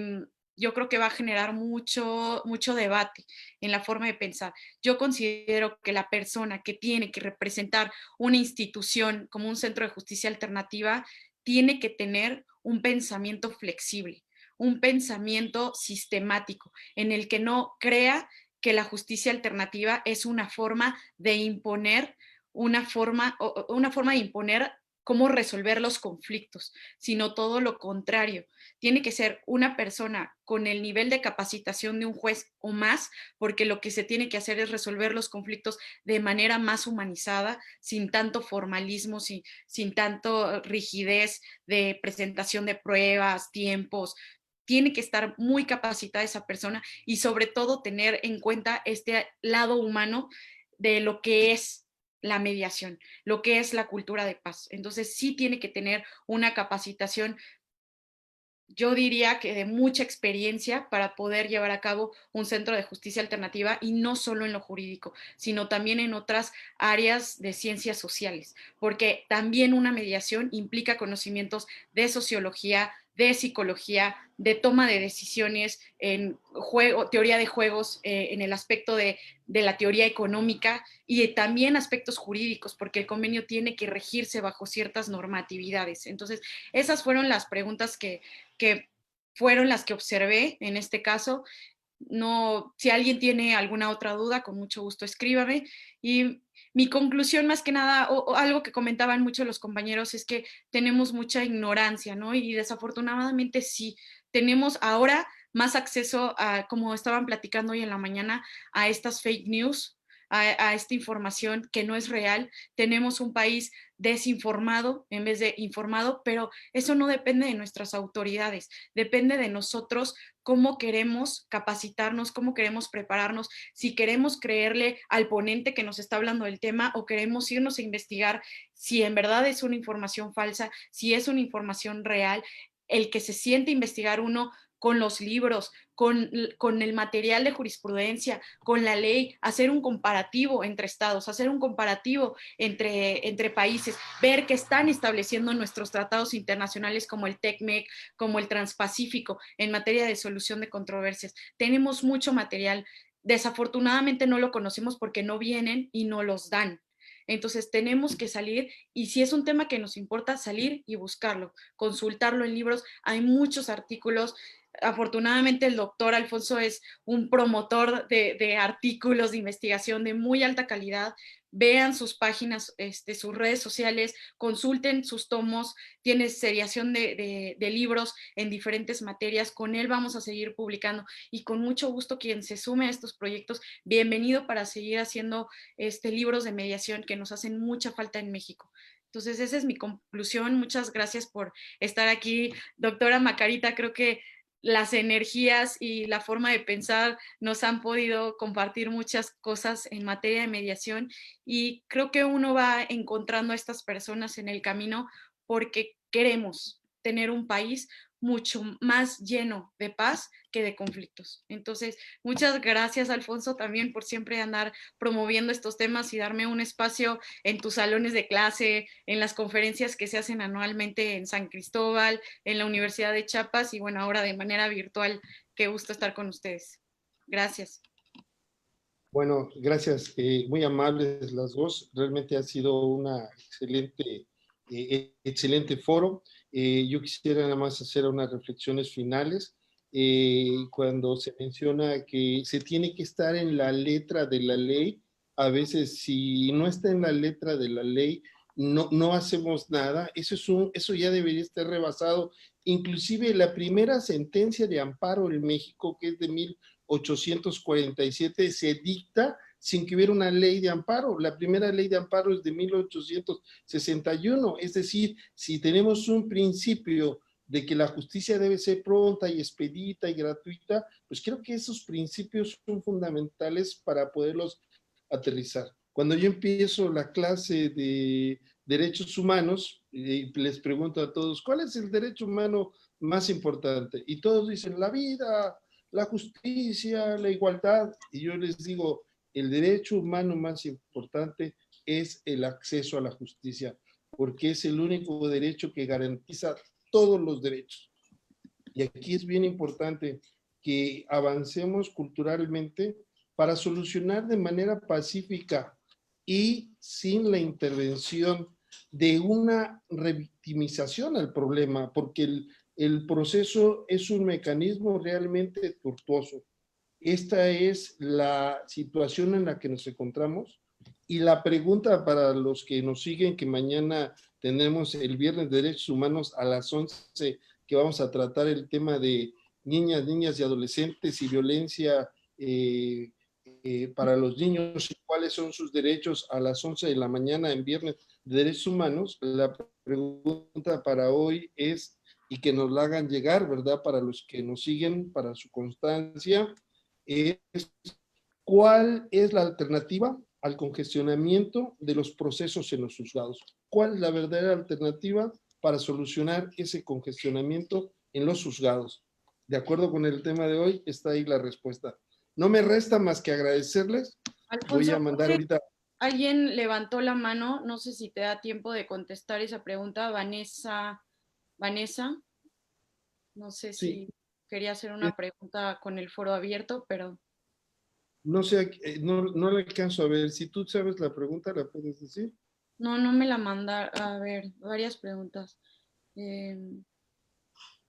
yo creo que va a generar mucho debate en la forma de pensar. Yo considero que la persona que tiene que representar una institución como un centro de justicia alternativa tiene que tener un pensamiento flexible, un pensamiento sistemático, en el que no crea que la justicia alternativa es una forma de imponer, una forma de imponer cómo resolver los conflictos, sino todo lo contrario. Tiene que ser una persona con el nivel de capacitación de un juez o más, porque lo que se tiene que hacer es resolver los conflictos de manera más humanizada, sin tanto formalismo, sin tanto rigidez de presentación de pruebas, tiempos. Tiene que estar muy capacitada esa persona y sobre todo tener en cuenta este lado humano de lo que es la mediación, lo que es la cultura de paz. Entonces sí tiene que tener una capacitación, yo diría que de mucha experiencia para poder llevar a cabo un centro de justicia alternativa y no solo en lo jurídico, sino también en otras áreas de ciencias sociales, porque también una mediación implica conocimientos de sociología, de psicología, de toma de decisiones, en juego, teoría de juegos, en el aspecto de la teoría económica y también aspectos jurídicos, porque el convenio tiene que regirse bajo ciertas normatividades. Entonces, esas fueron las preguntas que fueron las que observé en este caso. No, si alguien tiene alguna otra duda, con mucho gusto escríbame. Y mi conclusión, más que nada, o algo que comentaban muchos los compañeros, es que tenemos mucha ignorancia, ¿no? Y desafortunadamente sí, tenemos ahora más acceso a, como estaban platicando hoy en la mañana, a estas fake news, a esta información que no es real. Tenemos un país desinformado en vez de informado, pero eso no depende de nuestras autoridades, depende de nosotros cómo queremos capacitarnos, cómo queremos prepararnos, si queremos creerle al ponente que nos está hablando del tema o queremos irnos a investigar si en verdad es una información falsa, si es una información real. El que se siente a investigar uno con los libros, con el material de jurisprudencia, con la ley, hacer un comparativo entre estados, hacer un comparativo entre países, ver qué están estableciendo nuestros tratados internacionales como el TECMEC, como el Transpacífico, en materia de solución de controversias. Tenemos mucho material. Desafortunadamente no lo conocemos porque no vienen y no los dan. Entonces tenemos que salir y si es un tema que nos importa, salir y buscarlo, consultarlo en libros. Hay muchos artículos. Afortunadamente el doctor Alfonso es un promotor de artículos de investigación de muy alta calidad. Vean sus páginas, sus redes sociales, consulten sus tomos, tiene seriación de libros en diferentes materias. Con él vamos a seguir publicando y con mucho gusto quien se sume a estos proyectos, bienvenido para seguir haciendo libros de mediación que nos hacen mucha falta en México. Entonces esa es mi conclusión. Muchas gracias por estar aquí, doctora Macarita. Creo que las energías y la forma de pensar nos han podido compartir muchas cosas en materia de mediación y creo que uno va encontrando a estas personas en el camino porque queremos tener un país mucho más lleno de paz que de conflictos. Entonces, muchas gracias, Alfonso, también por siempre andar promoviendo estos temas y darme un espacio en tus salones de clase, en las conferencias que se hacen anualmente en San Cristóbal, en la Universidad de Chiapas y bueno, ahora de manera virtual. Qué gusto estar con ustedes. Gracias. Bueno, gracias. Muy amables las dos. Realmente ha sido una excelente foro. Yo quisiera nada más hacer unas reflexiones finales. Cuando se menciona que se tiene que estar en la letra de la ley, a veces si no está en la letra de la ley, no hacemos nada. Eso ya debería estar rebasado. Inclusive la primera sentencia de amparo en México, que es de 1847, se dicta sin que hubiera una ley de amparo. La primera ley de amparo es de 1861. Es decir, si tenemos un principio de que la justicia debe ser pronta y expedita y gratuita, pues creo que esos principios son fundamentales para poderlos aterrizar. Cuando yo empiezo la clase de derechos humanos, les pregunto a todos, ¿cuál es el derecho humano más importante? Y todos dicen, la vida, la justicia, la igualdad. Y yo les digo, el derecho humano más importante es el acceso a la justicia, porque es el único derecho que garantiza todos los derechos. Y aquí es bien importante que avancemos culturalmente para solucionar de manera pacífica y sin la intervención de una revictimización al problema, porque el proceso es un mecanismo realmente tortuoso. Esta es la situación en la que nos encontramos. Y la pregunta para los que nos siguen, que mañana tenemos el Viernes de Derechos Humanos a las 11, que vamos a tratar el tema de niñas y adolescentes y violencia para los niños y cuáles son sus derechos a las 11 de la mañana en Viernes de Derechos Humanos. La pregunta para hoy es, y que nos la hagan llegar, ¿verdad? Para los que nos siguen, para su constancia, es ¿cuál es la alternativa al congestionamiento de los procesos en los juzgados? ¿Cuál es la verdadera alternativa para solucionar ese congestionamiento en los juzgados? De acuerdo con el tema de hoy, está ahí la respuesta. No me resta más que agradecerles. Alfonso, Voy a mandar ahorita. alguien levantó la mano, no sé si te da tiempo de contestar esa pregunta. Vanessa, no sé Sí, si quería hacer una pregunta con el foro abierto, pero no sé, no le alcanzo a ver. Si tú sabes la pregunta, ¿la puedes decir? no me la manda. A ver, varias preguntas.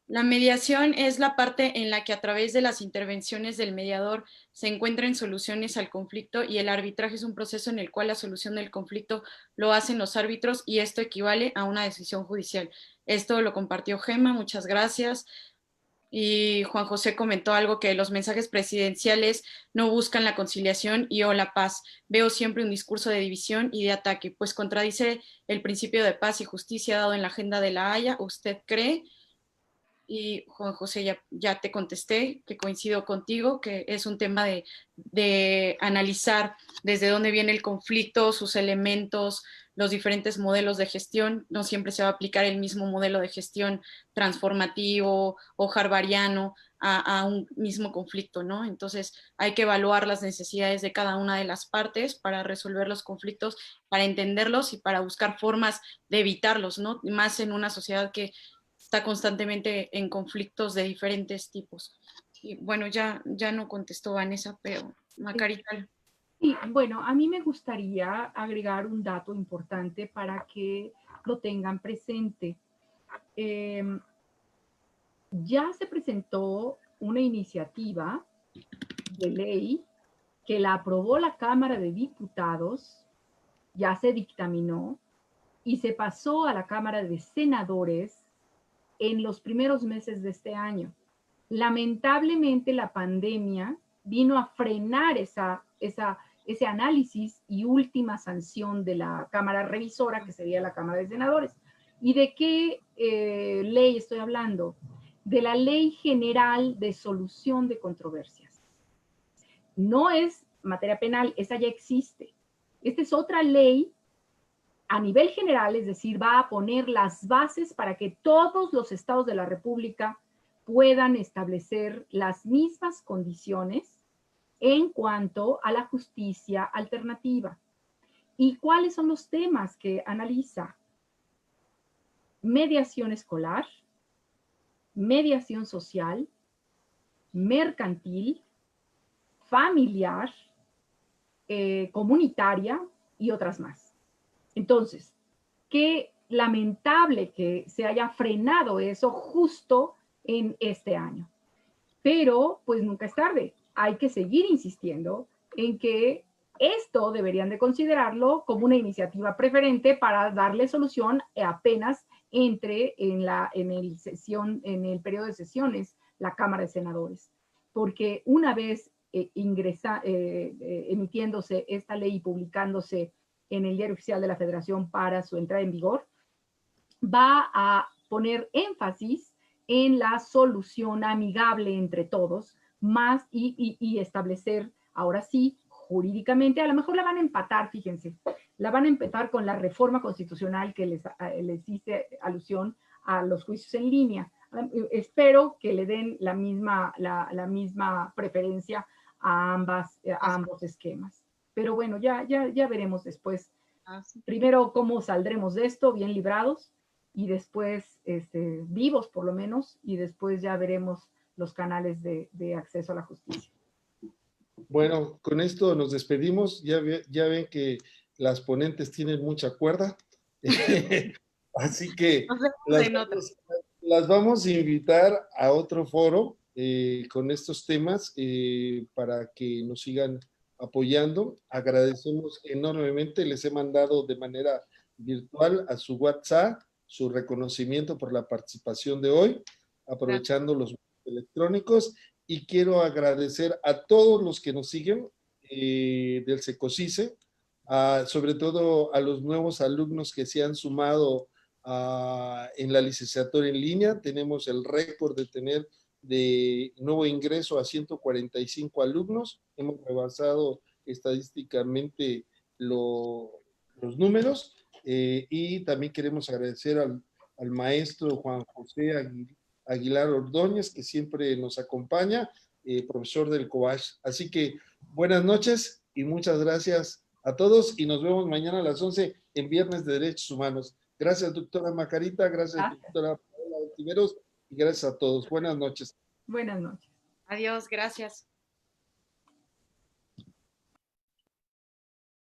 La mediación es la parte en la que a través de las intervenciones del mediador se encuentran soluciones al conflicto, y el arbitraje es un proceso en el cual la solución del conflicto lo hacen los árbitros y esto equivale a una decisión judicial. Esto lo compartió Gema, muchas gracias. Y Juan José comentó algo, que los mensajes presidenciales no buscan la conciliación y o la paz. Veo siempre un discurso de división y de ataque, pues contradice el principio de paz y justicia dado en la agenda de La Haya. ¿Usted cree? Y Juan José, ya te contesté, que coincido contigo, que es un tema de analizar desde dónde viene el conflicto, sus elementos, los diferentes modelos de gestión. No siempre se va a aplicar el mismo modelo de gestión transformativo o harvariano a un mismo conflicto, ¿no? Entonces hay que evaluar las necesidades de cada una de las partes para resolver los conflictos, para entenderlos y para buscar formas de evitarlos, ¿no? Más en una sociedad que está constantemente en conflictos de diferentes tipos. Y bueno, ya no contestó Vanessa, pero Macarita. Sí, bueno, a mí me gustaría agregar un dato importante para que lo tengan presente. Ya se presentó una iniciativa de ley que la aprobó la Cámara de Diputados, ya se dictaminó y se pasó a la Cámara de Senadores en los primeros meses de este año. Lamentablemente la pandemia vino a frenar ese análisis y última sanción de la Cámara Revisora, que sería la Cámara de Senadores. ¿Y de qué ley estoy hablando? De la Ley General de Solución de Controversias. No es materia penal, esa ya existe. Esta es otra ley a nivel general, es decir, va a poner las bases para que todos los estados de la República puedan establecer las mismas condiciones en cuanto a la justicia alternativa. ¿Y cuáles son los temas que analiza? Mediación escolar, mediación social, mercantil, familiar, comunitaria y otras más. Entonces, qué lamentable que se haya frenado eso justo en este año. Pero, pues nunca es tarde. Hay que seguir insistiendo en que esto deberían de considerarlo como una iniciativa preferente para darle solución apenas entre en el periodo de sesiones la Cámara de Senadores. Porque una vez emitiéndose esta ley y publicándose en el Diario Oficial de la Federación para su entrada en vigor, va a poner énfasis en la solución amigable entre todos, más y establecer, ahora sí, jurídicamente, a lo mejor la van a empatar, fíjense, la van a empatar con la reforma constitucional que les hice alusión a los juicios en línea. Espero que le den la misma preferencia a ambos esquemas. Pero bueno, ya veremos después. Primero, cómo saldremos de esto bien librados y después vivos por lo menos, y después ya veremos los canales de acceso a la justicia. Bueno, con esto nos despedimos. Ya ven que las ponentes tienen mucha cuerda. Así que las vamos a invitar a otro foro con estos temas para que nos sigan apoyando. Agradecemos enormemente. Les he mandado de manera virtual a su WhatsApp su reconocimiento por la participación de hoy, aprovechando los electrónicos. Y quiero agradecer a todos los que nos siguen del Secocice, sobre todo a los nuevos alumnos que se han sumado en la licenciatura en línea. Tenemos el récord de tener de nuevo ingreso a 145 alumnos. Hemos rebasado estadísticamente los números y también queremos agradecer al maestro Juan José Aguilar Ordóñez, que siempre nos acompaña, profesor del COASH. Así que buenas noches y muchas gracias a todos y nos vemos mañana a las 11 en Viernes de Derechos Humanos. Gracias, doctora Macarita, gracias, doctora Paola Ontiveros, y gracias a todos. Buenas noches. Buenas noches. Adiós, gracias.